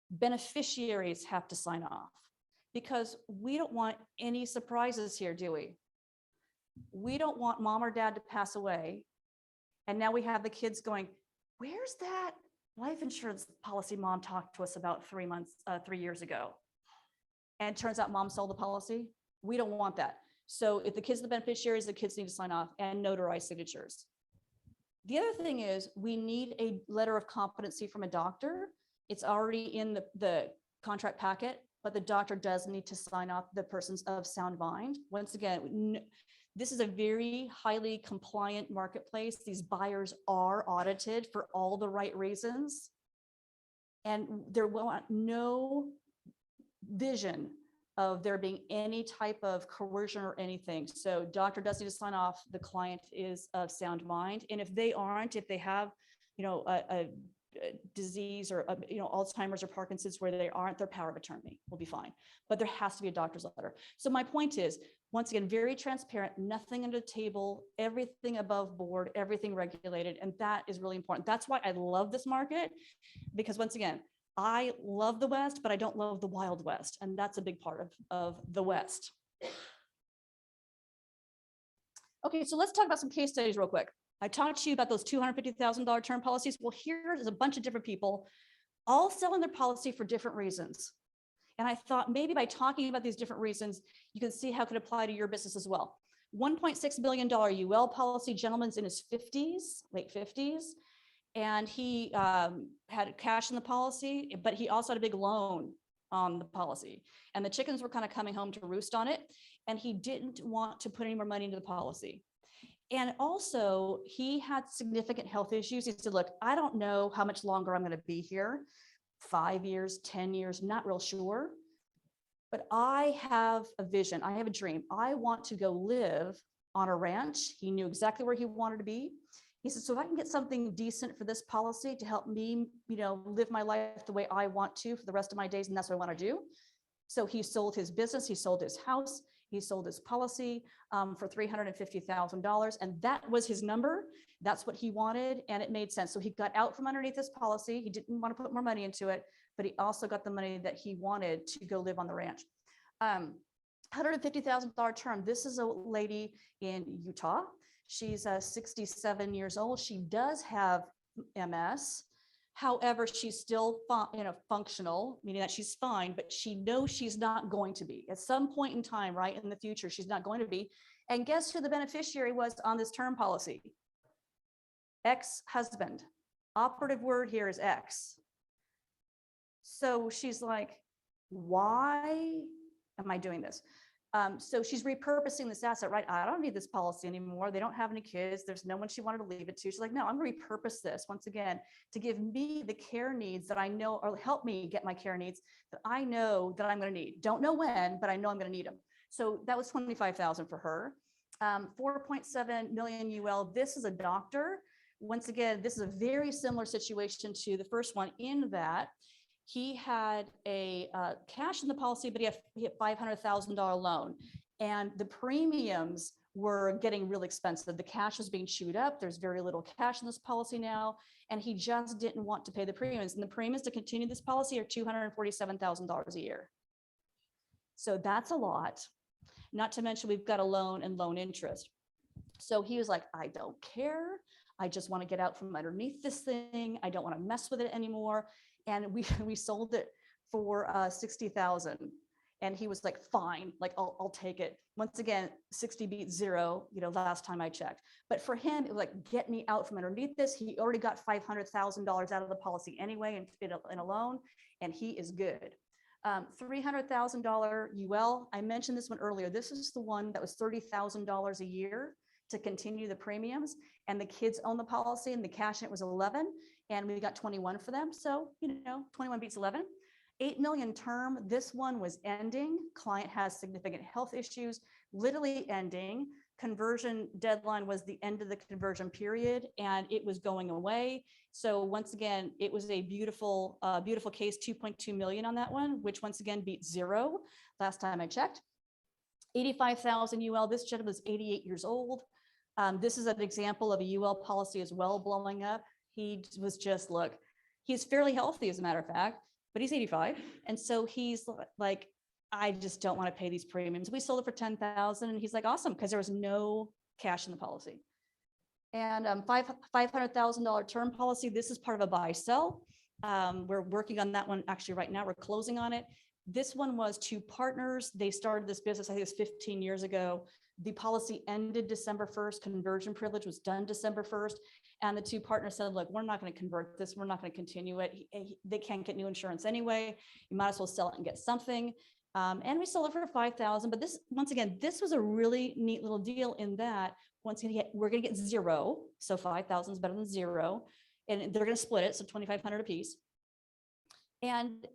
Beneficiaries have to sign off because we don't want any surprises here, do we? We don't want mom or dad to pass away. And now we have the kids going, where's that life insurance policy mom talked to us about 3 years ago? and it turns out mom sold the policy. We don't want that. So if the kids are the beneficiaries, the kids need to sign off and notarize signatures. The other thing is we need a letter of competency from a doctor. It's already in the contract packet, but the doctor does need to sign off the person's of sound mind. Once again, this is a very highly compliant marketplace. These buyers are audited for all the right reasons. And there will no vision of there being any type of coercion or anything. So doctor does need to sign off, the client is of sound mind. And if they aren't, if they have, a disease or, Alzheimer's or Parkinson's where they aren't, their power of attorney will be fine. But there has to be a doctor's letter. So my point is, once again, very transparent, nothing under the table, everything above board, everything regulated. And that is really important. That's why I love this market, because once again, I love the West, but I don't love the Wild West. And that's a big part of the West. Okay, so let's talk about some case studies real quick. I talked to you about those $250,000 term policies. Well, here's a bunch of different people all selling their policy for different reasons. And I thought maybe by talking about these different reasons, you can see how it could apply to your business as well. $1.6 billion UL policy, gentleman's in his 50s, late 50s. And he had cash in the policy, but he also had a big loan on the policy. And the chickens were kind of coming home to roost on it. And he didn't want to put any more money into the policy. And also he had significant health issues. He said, look, I don't know how much longer I'm going to be here. 5 years, 10 years, not real sure. But I have a vision. I have a dream. I want to go live on a ranch. He knew exactly where he wanted to be. He said, so if I can get something decent for this policy to help me, live my life the way I want to for the rest of my days, and that's what I want to do. So he sold his business, he sold his house, he sold his policy for $350,000. And that was his number. That's what he wanted. And it made sense. So he got out from underneath this policy. He didn't want to put more money into it, but he also got the money that he wanted to go live on the ranch. $150,000 term. This is a lady in Utah. She's 67 years old. She does have MS. However, she's still functional, meaning that she's fine, but she knows she's not going to be. At some point in time, right, in the future, she's not going to be. And guess who the beneficiary was on this term policy? Ex-husband. Operative word here is ex. So she's like, why am I doing this? So she's repurposing this asset, right? I don't need this policy anymore. They don't have any kids. There's no one she wanted to leave it to. She's like, no, I'm going to repurpose this once again to give me the care needs that I know, or help me get my care needs that I know that I'm going to need. Don't know when, but I know I'm going to need them. So that was $25,000 for her. 4.7 million UL. This is a doctor. Once again, this is a very similar situation to the first one in that he had a cash in the policy, but he had $500,000 loan, and the premiums were getting really expensive. The cash was being chewed up. There's very little cash in this policy now, and he just didn't want to pay the premiums. And the premiums to continue this policy are $247,000 a year. So that's a lot. Not to mention we've got a loan and loan interest. So he was like, I don't care. I just want to get out from underneath this thing. I don't want to mess with it anymore. And we sold it for $60,000. And he was like, fine, like I'll take it. Once again, 60 beat 0, last time I checked. But for him, it was like, get me out from underneath this. He already got $500,000 out of the policy anyway in a loan, and he is good. $300,000 UL. I mentioned this one earlier. This is the one that was $30,000 a year to continue the premiums, and the kids own the policy, and the cash in it was 11, and we got 21 for them. So, 21 beats 11. 8 million term. This one was ending. Client has significant health issues, literally ending. Conversion deadline was the end of the conversion period, and it was going away. So once again, it was a beautiful, beautiful case, 2.2 million on that one, which once again beat 0 last time I checked. 85,000 UL. This gentleman was 88 years old. This is an example of a UL policy as well blowing up. He was just, look, he's fairly healthy as a matter of fact, but he's 85. And so he's like, I just don't want to pay these premiums. We sold it for 10,000, and he's like, awesome, because there was no cash in the policy. And $500,000 term policy. This is part of a buy sell. We're working on that one actually right now. We're closing on it. This one was two partners. They started this business, I think it was 15 years ago. The policy ended December 1st. Conversion privilege was done December 1st. And the two partners said, look, we're not going to convert this. We're not going to continue it. They can't get new insurance anyway. You might as well sell it and get something. And we sold it for $5,000. But this, once again, this was a really neat little deal in that once again, we're going to get zero. So 5,000 is better than zero. And they're going to split it. So 2,500 apiece. And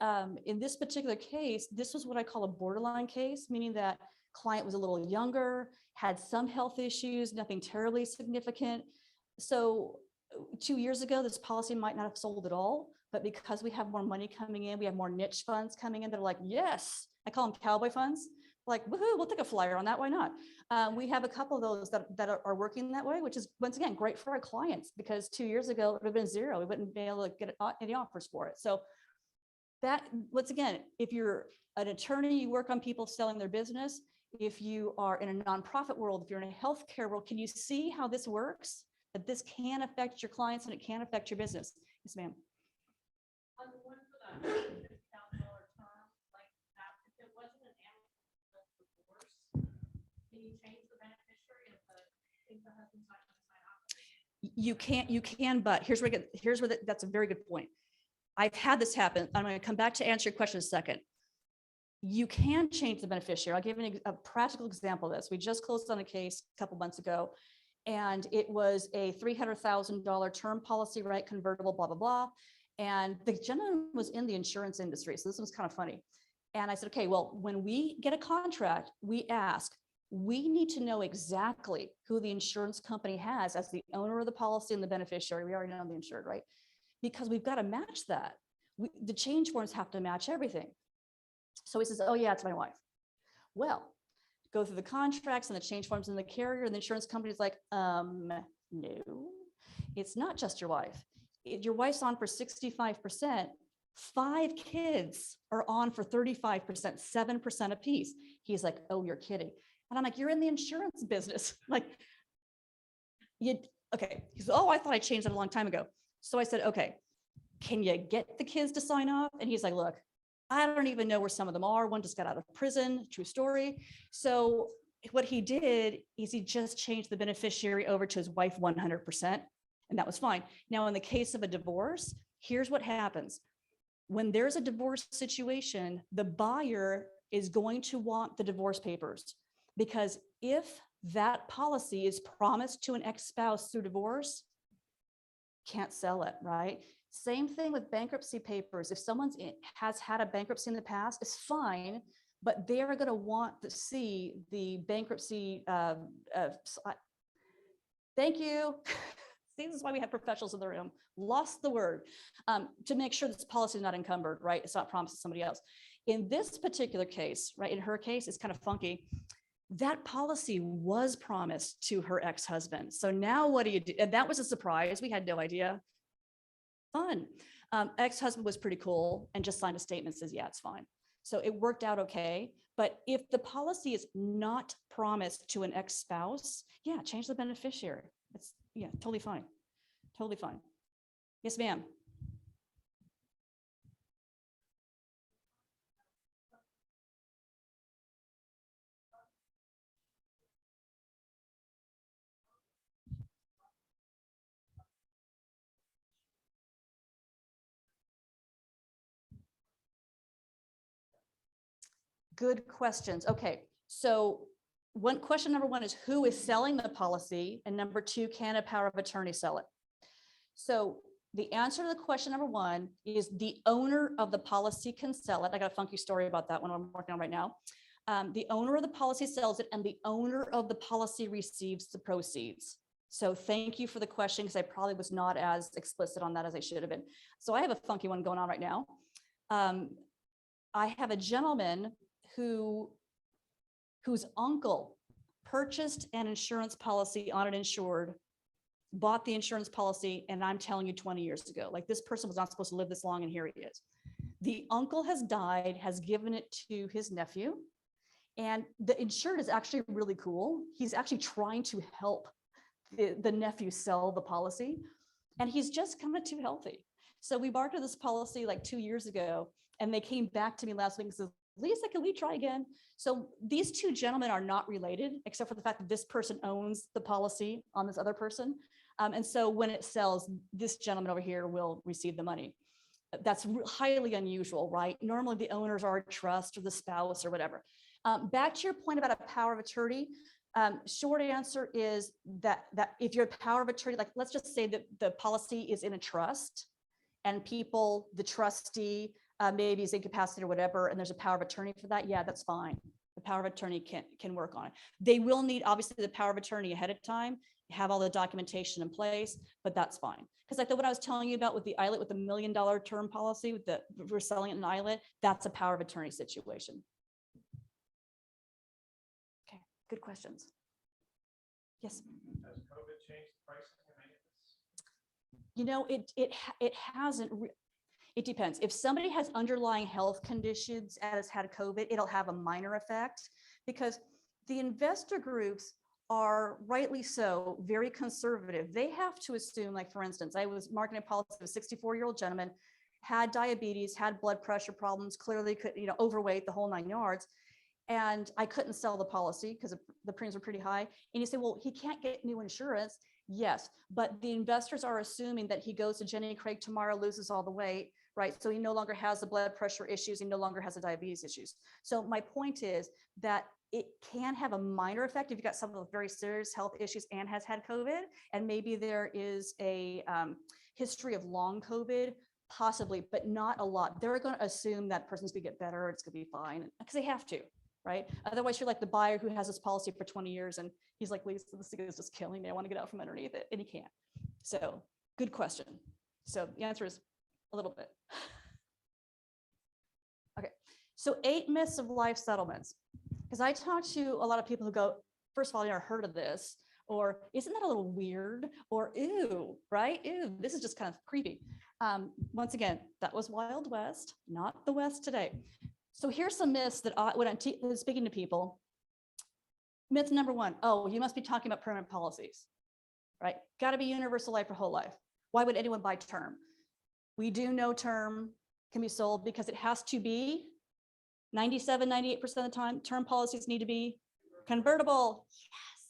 in this particular case, this was what I call a borderline case, meaning that client was a little younger, had some health issues, nothing terribly significant. So 2 years ago, this policy might not have sold at all, but because we have more money coming in, we have more niche funds coming in, they're like, yes, I call them cowboy funds. Like, woohoo, we'll take a flyer on that. Why not? We have a couple of those that are working that way, which is, once again, great for our clients, because 2 years ago, it would have been zero. We wouldn't be able to get any offers for it. So that, once again, if you're an attorney, you work on people selling their business. If you are in a nonprofit world, if you're in a healthcare world, can you see how this works? That this can affect your clients and it can affect your business. Yes, ma'am. On the one for the $50,000 term, like that, if it wasn't an amicable divorce, can you change the beneficiary if the husband's not going to sign off? You can, but here's where that's a very good point. I've had this happen. I'm going to come back to answer your question in a second. You can change the beneficiary. I'll give you a practical example of this. We just closed on a case a couple months ago, and it was a $300,000 term policy, right? Convertible, blah, blah, blah. And the gentleman was in the insurance industry. So this was kind of funny. And I said, okay, well, when we get a contract, we need to know exactly who the insurance company has as the owner of the policy and the beneficiary. We already know the insured, right? Because we've got to match that. The change forms have to match everything. So he says, oh yeah, it's my wife. Well, go through the contracts and the change forms in the carrier, and the insurance company's like, no, it's not just your wife. Your wife's on for 65%. 5 kids are on for 35%, 7% apiece. He's like, oh, you're kidding. And I'm like, you're in the insurance business. Like, okay. He says, oh, I thought I changed that a long time ago. So I said, okay, can you get the kids to sign off? And he's like, look, I don't even know where some of them are. One just got out of prison, true story. So what he did is he just changed the beneficiary over to his wife 100%, and that was fine. Now, in the case of a divorce, here's what happens. When there's a divorce situation, the buyer is going to want the divorce papers, because if that policy is promised to an ex-spouse through divorce, can't sell it, right? Same thing with bankruptcy papers. If someone has had a bankruptcy in the past, it's fine, but they're going to want to see the bankruptcy. Thank you. See, this is why we have professionals in the room. Lost the word. To make sure this policy is not encumbered, right? It's not promised to somebody else. In this particular case, right? In her case, it's kind of funky. That policy was promised to her ex-husband. So now what do you do? And that was a surprise. We had no idea. Fun. Ex-husband was pretty cool and just signed a statement, says, yeah, it's fine. So it worked out okay. But if the policy is not promised to an ex-spouse, yeah, change the beneficiary. It's, yeah, totally fine. Totally fine. Yes, ma'am. Good questions. Okay, so question number one is, who is selling the policy? And number two, can a power of attorney sell it? So the answer to the question number one is the owner of the policy can sell it. I got a funky story about that one I'm working on right now. The owner of the policy sells it, and the owner of the policy receives the proceeds. So thank you for the question, because I probably was not as explicit on that as I should have been. So I have a funky one going on right now. I have a gentleman whose uncle purchased an insurance policy on an insured, bought the insurance policy, and I'm telling you 20 years ago, like, this person was not supposed to live this long, and here he is. The uncle has died, has given it to his nephew, and the insured is actually really cool. He's actually trying to help the nephew sell the policy, and he's just kind of too healthy. So we bartered this policy like 2 years ago, and they came back to me last week and said, Lisa, can we try again? So these two gentlemen are not related, except for the fact that this person owns the policy on this other person. And so when it sells, this gentleman over here will receive the money. That's highly unusual, right? Normally the owners are a trust or the spouse or whatever. Back to your point about a power of attorney, short answer is that if you're a power of attorney, like let's just say that the policy is in a trust and people, the trustee maybe is incapacitated or whatever, and there's a power of attorney for that, yeah, that's fine. The power of attorney can work on it. They will need obviously the power of attorney ahead of time, have all the documentation in place, but that's fine. Because like what I was telling you about with the ILET, with the $1 million term policy, with the we're selling it in ILET, that's a power of attorney situation. Okay, good questions. Yes. Has COVID changed the pricing of maintenance? You know, it hasn't. It depends. If somebody has underlying health conditions and has had COVID, it'll have a minor effect because the investor groups are rightly so very conservative. They have to assume, like for instance, I was marketing a policy of a 64-year-old gentleman, had diabetes, had blood pressure problems, clearly could, overweight, the whole 9 yards. And I couldn't sell the policy because the premiums were pretty high. And you say, well, he can't get new insurance. Yes, but the investors are assuming that he goes to Jenny Craig tomorrow, loses all the weight, right? So he no longer has the blood pressure issues. He no longer has the diabetes issues. So my point is that it can have a minor effect if you've got someone with very serious health issues and has had COVID, and maybe there is a history of long COVID, possibly, but not a lot. They're going to assume that person's going to get better, it's going to be fine, because they have to, right? Otherwise, you're like the buyer who has this policy for 20 years, and he's like, Lisa, this thing is just killing me. I want to get out from underneath it, and he can't. So, good question. So the answer is a little bit. Okay, so 8 myths of life settlements. Because I talk to a lot of people who go, first of all, I never heard of this, or isn't that a little weird, or ew, right? Ew, this is just kind of creepy. Once again, that was Wild West, not the West today. So here's some myths that when I'm speaking to people. Myth number 1, oh, you must be talking about permanent policies, right? Got to be universal life for whole life. Why would anyone buy term? We do know term can be sold because it has to be 97, 98% of the time, term policies need to be convertible. Yes.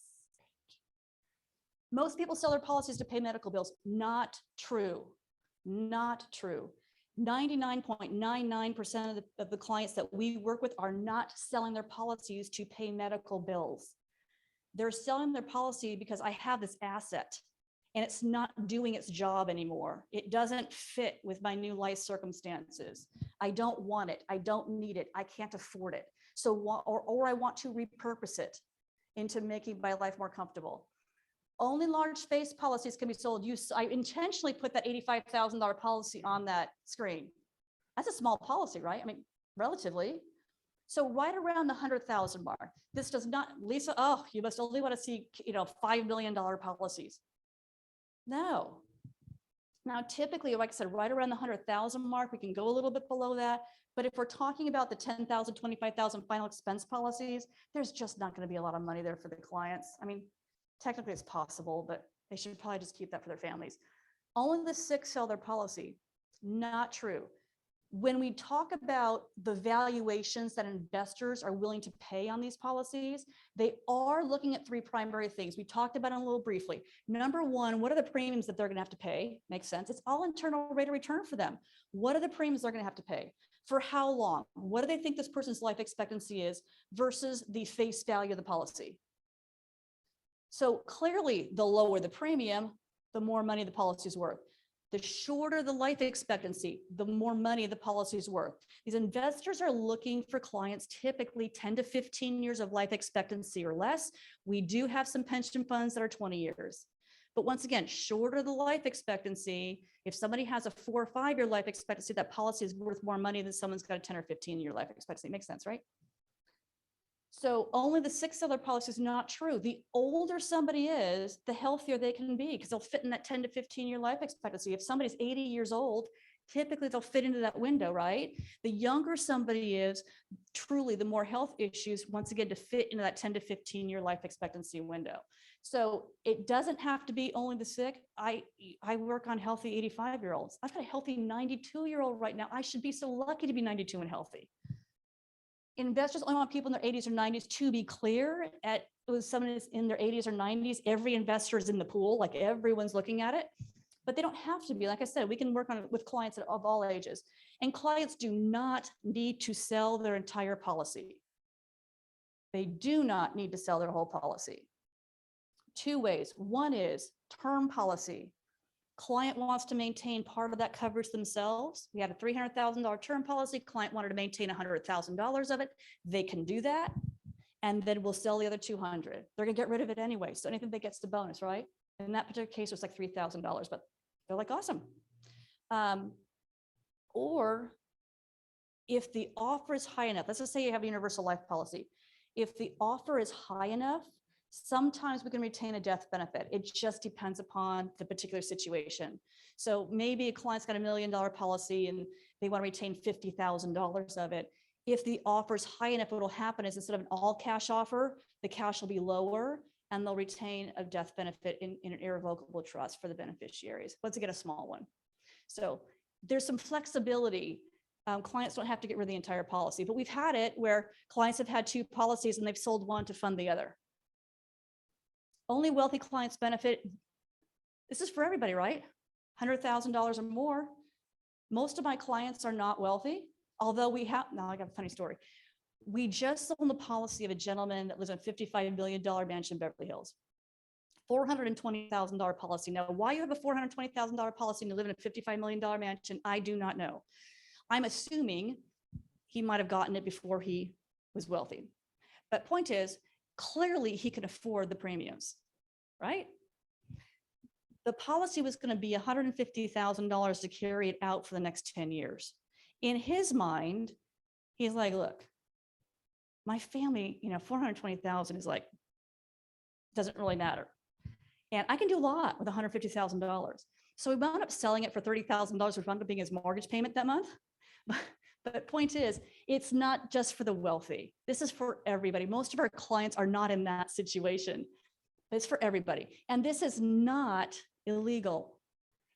Most people sell their policies to pay medical bills. Not true. Not true. 99.99% of the clients that we work with are not selling their policies to pay medical bills. They're selling their policy because I have this asset and it's not doing its job anymore. It doesn't fit with my new life circumstances. I don't want it. I don't need it. I can't afford it. So, or I want to repurpose it into making my life more comfortable. Only large face policies can be sold. I intentionally put that $85,000 policy on that screen. That's a small policy, right? I mean, relatively. So right around the 100,000 mark, this does not, Lisa, oh, you must only want to see, $5 million policies. No. Now, typically, like I said, right around the 100,000 mark, we can go a little bit below that. But if we're talking about the 10,000, 25,000 final expense policies, there's just not going to be a lot of money there for the clients. I mean, technically it's possible, but they should probably just keep that for their families. Only the sick sell their policy. Not true. When we talk about the valuations that investors are willing to pay on these policies, they are looking at 3 primary things. We talked about it a little briefly. Number 1, what are the premiums that they're going to have to pay? Makes sense. It's all internal rate of return for them. What are the premiums they're going to have to pay? For how long? What do they think this person's life expectancy is versus the face value of the policy? So clearly, the lower the premium, the more money the policy is worth. The shorter the life expectancy, the more money the policy is worth. These investors are looking for clients typically 10 to 15 years of life expectancy or less. We do have some pension funds that are 20 years. But once again, shorter the life expectancy, if somebody has a 4 or 5 year life expectancy, that policy is worth more money than someone's got a 10 or 15 year life expectancy. Makes sense, right? So only the sick seller policy is not true. The older somebody is, the healthier they can be because they'll fit in that 10 to 15 year life expectancy. If somebody's 80 years old, typically they'll fit into that window, right? The younger somebody is, truly the more health issues, once again, to fit into that 10 to 15 year life expectancy window. So it doesn't have to be only the sick. I work on healthy 85-year-olds. I've got a healthy 92-year-old right now. I should be so lucky to be 92 and healthy. investors only want people in their 80s or 90s. To be clear, it was someone is in their 80s or 90s, every investor is in the pool, like everyone's looking at it. But they don't have to be. Like I said, we can work on it with clients of all ages. And clients do not need to sell their entire policy. They do not need to sell their whole policy. Two ways. One is term policy. Client wants to maintain part of that coverage themselves. We had a $300,000 term policy. Client wanted to maintain $100,000 of it. They can do that. And then we'll sell the other 200. They're gonna get rid of it anyway. So anything that gets the bonus, right? In that particular case, it was like $3,000, but they're like, awesome. Or if the offer is high enough, let's just say you have a universal life policy. If the offer is high enough, sometimes we can retain a death benefit. It just depends upon the particular situation. So maybe a client's got $1 million policy and they want to retain $50,000 of it. If the offer is high enough, what will happen is instead of an all cash offer, the cash will be lower and they'll retain a death benefit in an irrevocable trust for the beneficiaries. Let's get a small one. So there's some flexibility. Clients don't have to get rid of the entire policy, but we've had it where clients have had 2 policies and they've sold one to fund the other. Only wealthy clients benefit. This is for everybody, right? $100,000 or more. Most of my clients are not wealthy, although we have, now I got a funny story. We just sold the policy of a gentleman that lives in a $55 million mansion in Beverly Hills. $420,000 policy. Now, why you have a $420,000 policy and you live in a $55 million mansion, I do not know. I'm assuming he might have gotten it before he was wealthy. But point is, clearly he can afford the premiums, right? The policy was going to be $150,000 to carry it out for the next 10 years. In his mind, he's like, look, my family, 420,000 is like, doesn't really matter. And I can do a lot with $150,000. So we wound up selling it for $30,000, which wound up being his mortgage payment that month. But point is, it's not just for the wealthy. This is for everybody. Most of our clients are not in that situation. It's for everybody. And this is not illegal.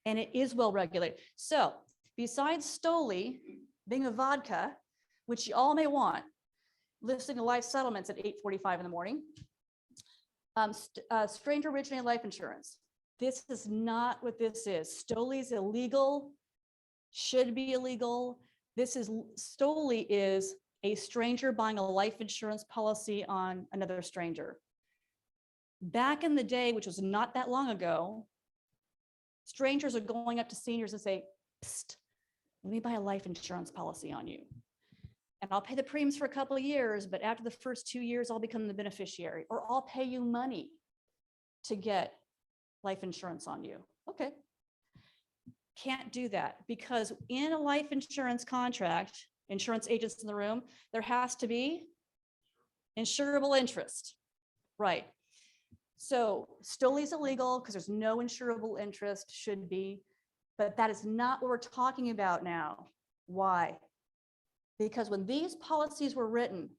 And it is well regulated. So besides Stoli being a vodka, which you all may want, listening to life settlements at 8:45 in the morning, stranger originated life insurance. This is not what this is. Stoli is illegal, should be illegal. Stoli is a stranger buying a life insurance policy on another stranger. Back in the day, which was not that long ago, strangers are going up to seniors and say, psst, let me buy a life insurance policy on you. And I'll pay the premiums for a couple of years, but after the first 2 years, I'll become the beneficiary, or I'll pay you money to get life insurance on you. Okay. Can't do that because in a life insurance contract, insurance agents in the room, there has to be insurable interest. Right. So Stoli is illegal because there's no insurable interest, should be, but that is not what we're talking about now. Why? Because when these policies were written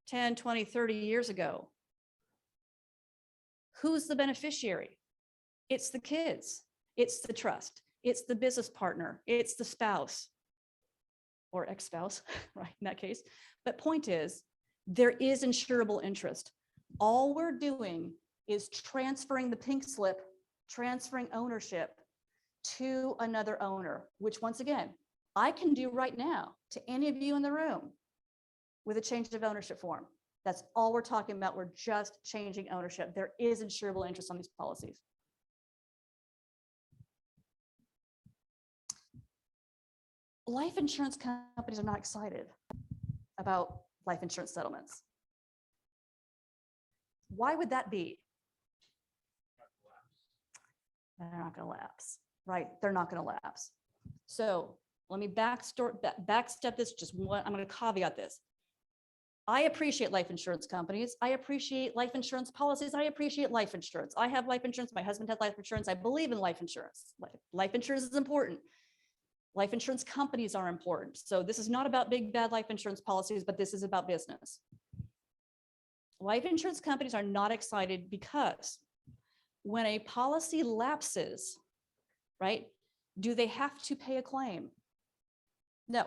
10, 20, 30 years ago, who's the beneficiary? It's the kids, it's the trust, it's the business partner, it's the spouse or ex-spouse, right, in that case. But point is, there is insurable interest. All we're doing is transferring the pink slip, transferring ownership to another owner, which once again, I can do right now to any of you in the room with a change of ownership form. That's all we're talking about. We're just changing ownership. There is insurable interest on these policies. Life insurance companies are not excited about life insurance settlements. Why would that be? They're not going to lapse, right? They're not going to lapse. So let me backstep this just one. I'm going to caveat this. I appreciate life insurance companies. I appreciate life insurance policies. I appreciate life insurance. I have life insurance. My husband has life insurance. I believe in life insurance. Life insurance is important. Life insurance companies are important. So this is not about big bad life insurance policies, but this is about business. Life insurance companies are not excited because when a policy lapses, right, do they have to pay a claim? No.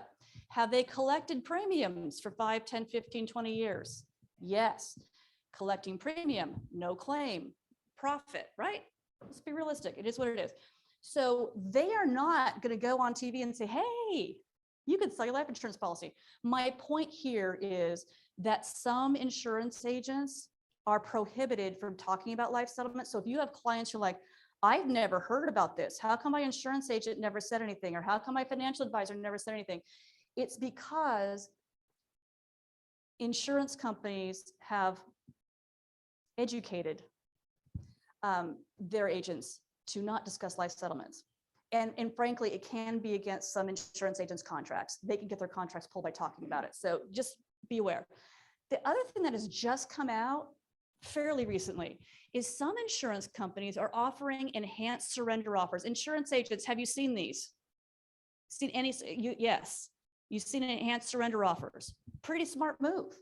Have they collected premiums for 5, 10, 15, 20 years? Yes. Collecting premium, no claim, profit, right? Let's be realistic. It is what it is. So they are not going to go on TV and say, hey, you could sell your life insurance policy. My point here is that some insurance agents are prohibited from talking about life settlement. So if you have clients who are like, I've never heard about this. How come my insurance agent never said anything? Or how come my financial advisor never said anything? It's because insurance companies have educated their agents to not discuss life settlements. And frankly, it can be against some insurance agents' contracts. They can get their contracts pulled by talking about it. So just be aware. The other thing that has just come out fairly recently is some insurance companies are offering enhanced surrender offers. Insurance agents, have you seen these? Seen any? Yes, you've seen enhanced surrender offers. Pretty smart move.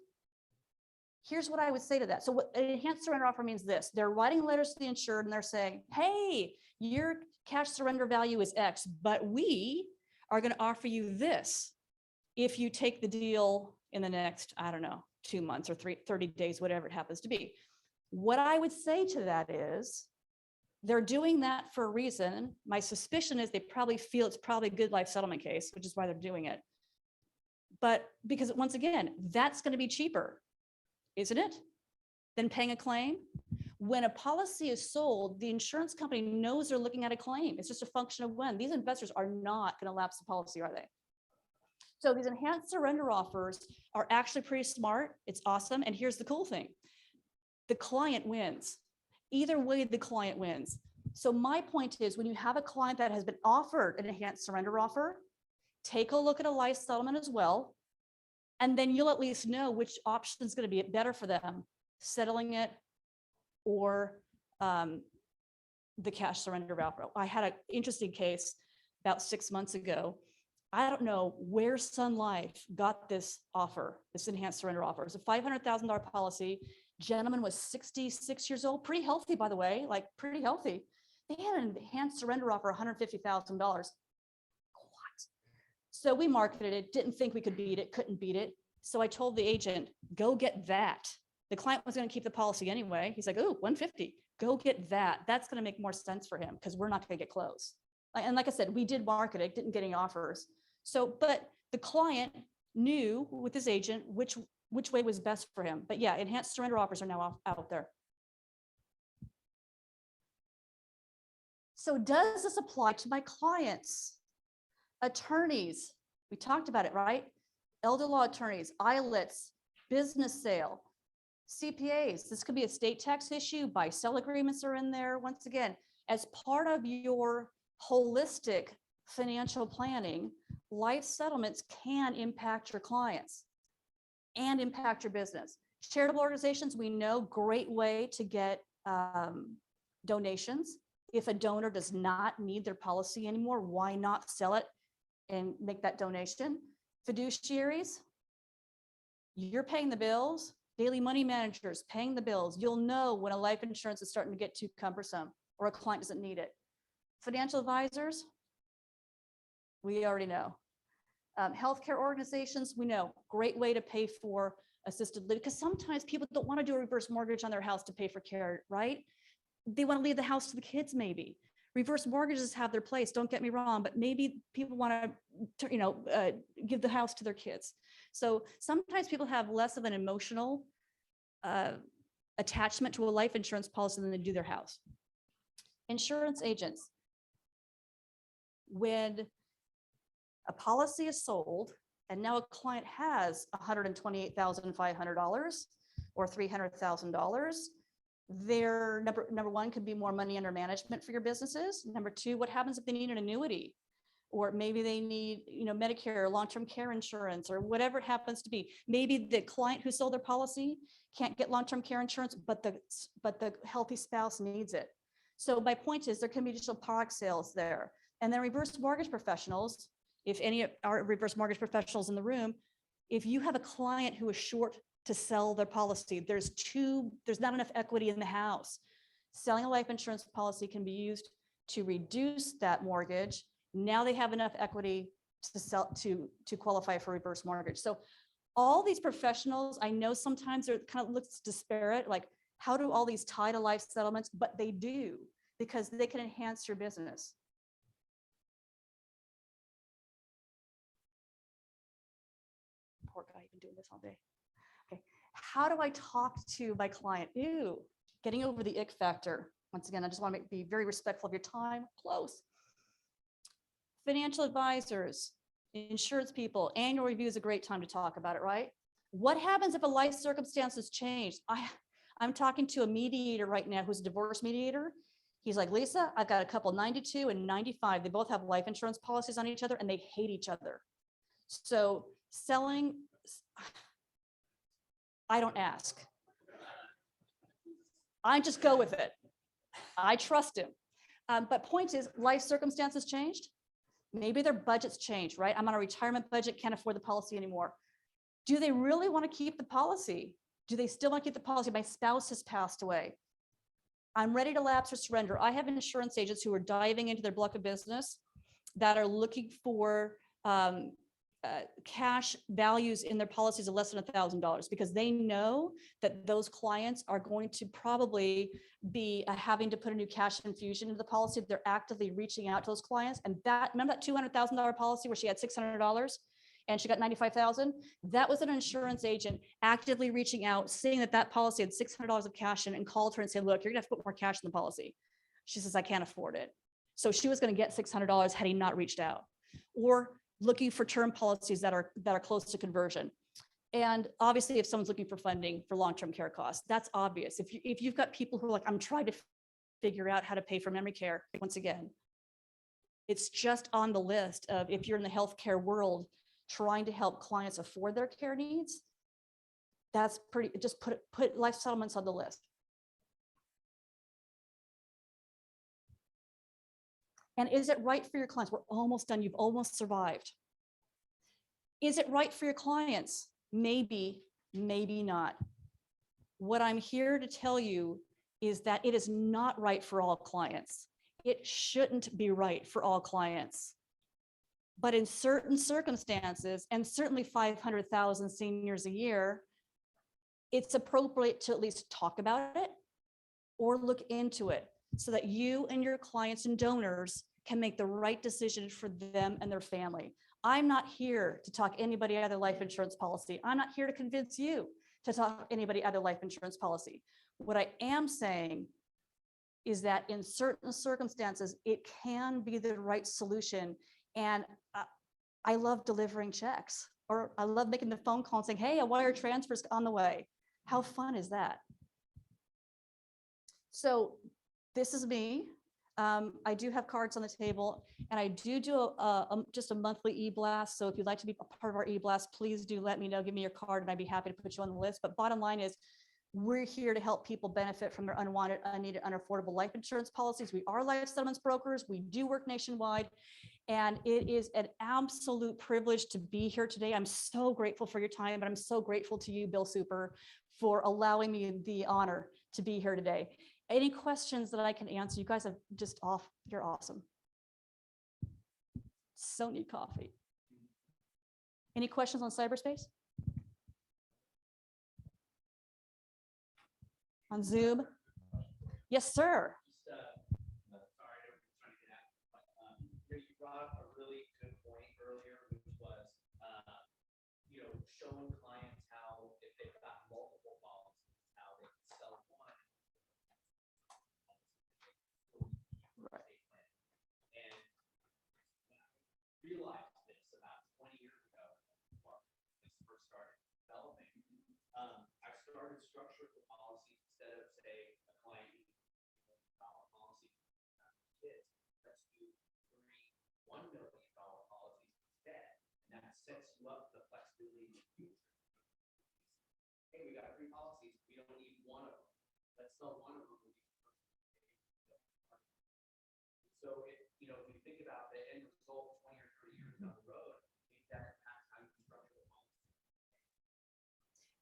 Here's what I would say to that. So what an enhanced surrender offer means this: they're writing letters to the insured and they're saying, hey, your cash surrender value is X, but we are going to offer you this if you take the deal in the next, I don't know, 2 months or 30 days, whatever it happens to be. What I would say to that is they're doing that for a reason. My suspicion is they probably feel it's probably a good life settlement case, which is why they're doing it. But because once again, that's going to be cheaper, isn't it, than paying a claim? When a policy is sold, the insurance company knows they're looking at a claim. It's just a function of when. These investors are not going to lapse the policy, are they? So these enhanced surrender offers are actually pretty smart. It's awesome. And here's the cool thing. The client wins. Either way, the client wins. So my point is, when you have a client that has been offered an enhanced surrender offer, take a look at a life settlement as well. And then you'll at least know which option is going to be better for them, settling it or the cash surrender offer. I had an interesting case about 6 months ago. I don't know where Sun Life got this offer, this enhanced surrender offer. It's a $500,000 policy. Gentleman was 66 years old, pretty healthy, by the way, like pretty healthy. They had an enhanced surrender offer, $150,000. What? So we marketed it, didn't think we could beat it, couldn't beat it. So I told the agent, go get that. The client was going to keep the policy anyway. He's like, oh, 150, go get that. That's going to make more sense for him because we're not going to get close. And like I said, we did market it, didn't get any offers. So, but the client knew with his agent which way was best for him. But yeah, enhanced surrender offers are now out there. So does this apply to my clients? Attorneys, we talked about it, right? Elder law attorneys, ILITs, business sale, CPAs. This could be a state tax issue. Buy-sell agreements are in there. Once again, as part of your holistic financial planning, life settlements can impact your clients and impact your business. Charitable organizations, we know, great way to get donations. If a donor does not need their policy anymore, why not sell it and make that donation? Fiduciaries, you're paying the bills. Daily money managers paying the bills. You'll know when a life insurance is starting to get too cumbersome or a client doesn't need it. Financial advisors, we already know. Healthcare organizations, we know, great way to pay for assisted living, because sometimes people don't want to do a reverse mortgage on their house to pay for care, right? They want to leave the house to the kids, maybe. Reverse mortgages have their place, don't get me wrong, but maybe people want to, give the house to their kids. So sometimes people have less of an emotional attachment to a life insurance policy than they do their house. Insurance agents, when a policy is sold and now a client has $128,500 or $300,000, their number one could be more money under management for your businesses. Number two, what happens if they need an annuity, or maybe they need, Medicare or long-term care insurance or whatever it happens to be. Maybe the client who sold their policy can't get long-term care insurance, but the healthy spouse needs it. So my point is there can be additional product sales there. And then reverse mortgage professionals, if any are reverse mortgage professionals in the room, if you have a client who is short to sell their policy, there's not enough equity in the house. Selling a life insurance policy can be used to reduce that mortgage. Now they have enough equity to sell, to qualify for reverse mortgage. So all these professionals, I know sometimes it kind of looks disparate, like how do all these tie to life settlements, but they do, because they can enhance your business. Poor guy, been doing this all day. Okay, how do I talk to my client? Ew, getting over the ick factor. Once again, I just want to be very respectful of your time. Close. Financial advisors, insurance people, annual review is a great time to talk about it, right? What happens if a life circumstances change? I'm talking to a mediator right now who's a divorce mediator. He's like, Lisa, I've got a couple 92 and 95. They both have life insurance policies on each other and they hate each other. So selling, I don't ask. I just go with it. I trust him. But point is, life circumstances changed. Maybe their budgets changed, right? I'm on a retirement budget, can't afford the policy anymore. Do they really want to keep the policy? Do they still want to keep the policy? My spouse has passed away. I'm ready to lapse or surrender. I have insurance agents who are diving into their block of business that are looking for cash values in their policies of less than $1,000 because they know that those clients are going to probably be having to put a new cash infusion into the policy. They're actively reaching out to those clients. And that, remember that $200,000 policy where she had $600 and she got $95,000? That was an insurance agent actively reaching out, seeing that that policy had $600 of cash in, and called her and said, look, you're gonna have to put more cash in the policy. She says, I can't afford it. So she was gonna get $600 had he not reached out. Or looking for term policies that are close to conversion. And obviously, if someone's looking for funding for long-term care costs, that's obvious. If you've got people who are like, I'm trying to figure out how to pay for memory care, once again, it's just on the list of, if you're in the healthcare world trying to help clients afford their care needs, that's pretty, just put life settlements on the list. And is it right for your clients? We're almost done. You've almost survived. Is it right for your clients? Maybe, maybe not. What I'm here to tell you is that it is not right for all clients. It shouldn't be right for all clients. But in certain circumstances, and certainly 500,000 seniors a year, it's appropriate to at least talk about it or look into it, so that you and your clients and donors can make the right decision for them and their family. I'm not here to talk anybody out of their life insurance policy. I'm not here to convince you to talk anybody out of their life insurance policy. What I am saying is that in certain circumstances, it can be the right solution. And I love delivering checks, or I love making the phone call and saying, hey, a wire transfer's on the way. How fun is that? So this is me. I do have cards on the table, and I do just a monthly e-blast. So if you'd like to be a part of our e-blast, please do let me know. Give me your card and I'd be happy to put you on the list. But bottom line is, we're here to help people benefit from their unwanted, unneeded, unaffordable life insurance policies. We are life settlements brokers. We do work nationwide. And it is an absolute privilege to be here today. I'm so grateful for your time, and I'm so grateful to you, Bill Super, for allowing me the honor to be here today. Any questions that I can answer? You guys have just you're awesome. So need coffee. Any questions on cyberspace? On Zoom? Yes, sir. Sorry, I'm trying to get at, but you brought up a really good point earlier, which was, showing clients how, if they've got multiple policies, how they can sell one. Right. And realized this about 20 years ago, when this first started developing. I started structuring the policies instead of, say, a client policy kids. Let's do 3 $1 million policies instead, and that sets you up the flexibility in the future. Hey, we got 3 policies. We don't need one of them. Let's sell one of them. So, if you think about the end result 20 or 30 years down the road, I think that impacts how you structure the policy.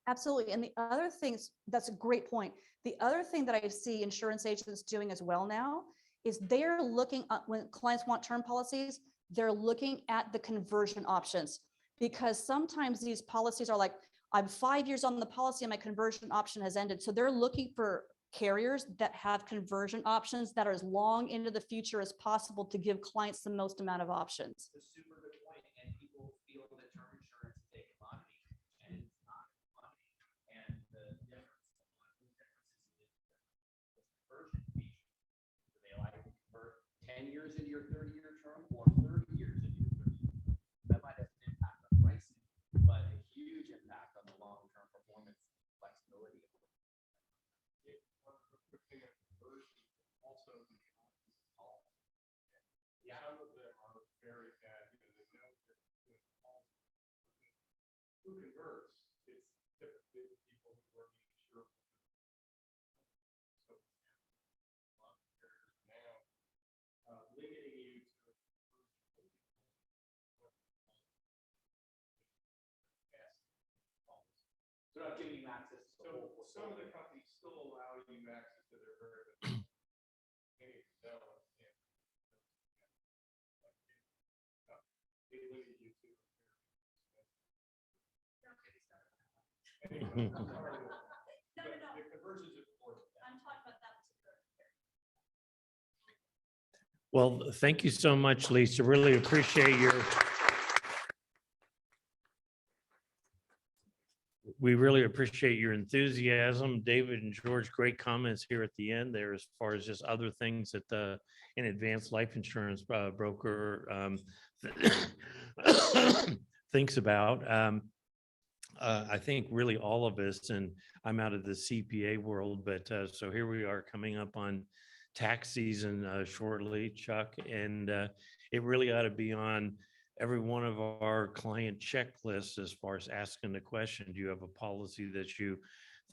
Absolutely. And the other things, that's a great point. The other thing that I see insurance agents doing as well now is they're looking at, when clients want term policies, they're looking at the conversion options, because sometimes these policies are like, I'm 5 years on the policy and my conversion option has ended. So they're looking for carriers that have conversion options that are as long into the future as possible to give clients the most amount of options. It's a super good point, and people feel that term insurance is a commodity, and it's not a commodity. And the difference, one of the differences is the conversion feature. Do they like to convert 10 years into your 30-year term or 30 years into your 30-year term? That might have an impact on pricing, but a huge impact on the long-term performance flexibility. Also, some of them are very bad. They know who converts. It's typically people who are sure. So, a lot of carriers now limiting you to They're not giving you access to the whole. some of the companies still allow you access to their very they limit you to. Anyway, No. the conversions is important. I'm talking about that particular. Well, thank you so much, Lisa. Really appreciate we really appreciate your enthusiasm. David and George, great comments here at the end there as far as just other things that an advanced life insurance broker thinks about. I think really all of us, and I'm out of the CPA world, but so here we are coming up on tax season shortly, Chuck, and it really ought to be on every one of our client checklists as far as asking the question, do you have a policy that you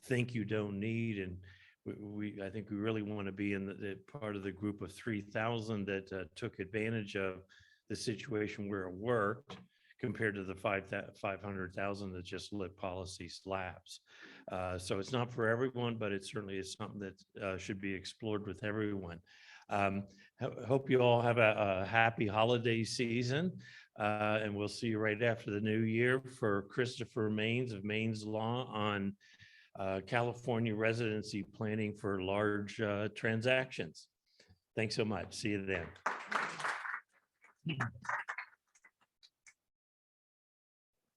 think you don't need? And I think we really want to be in the part of the group of 3,000 that took advantage of the situation where it worked compared to the 500,000 that just let policies lapse. So it's not for everyone, but it certainly is something that should be explored with everyone. Hope you all have a happy holiday season. And we'll see you right after the new year for Christopher Maines of Maines Law on California residency planning for large transactions. Thanks so much. See you then.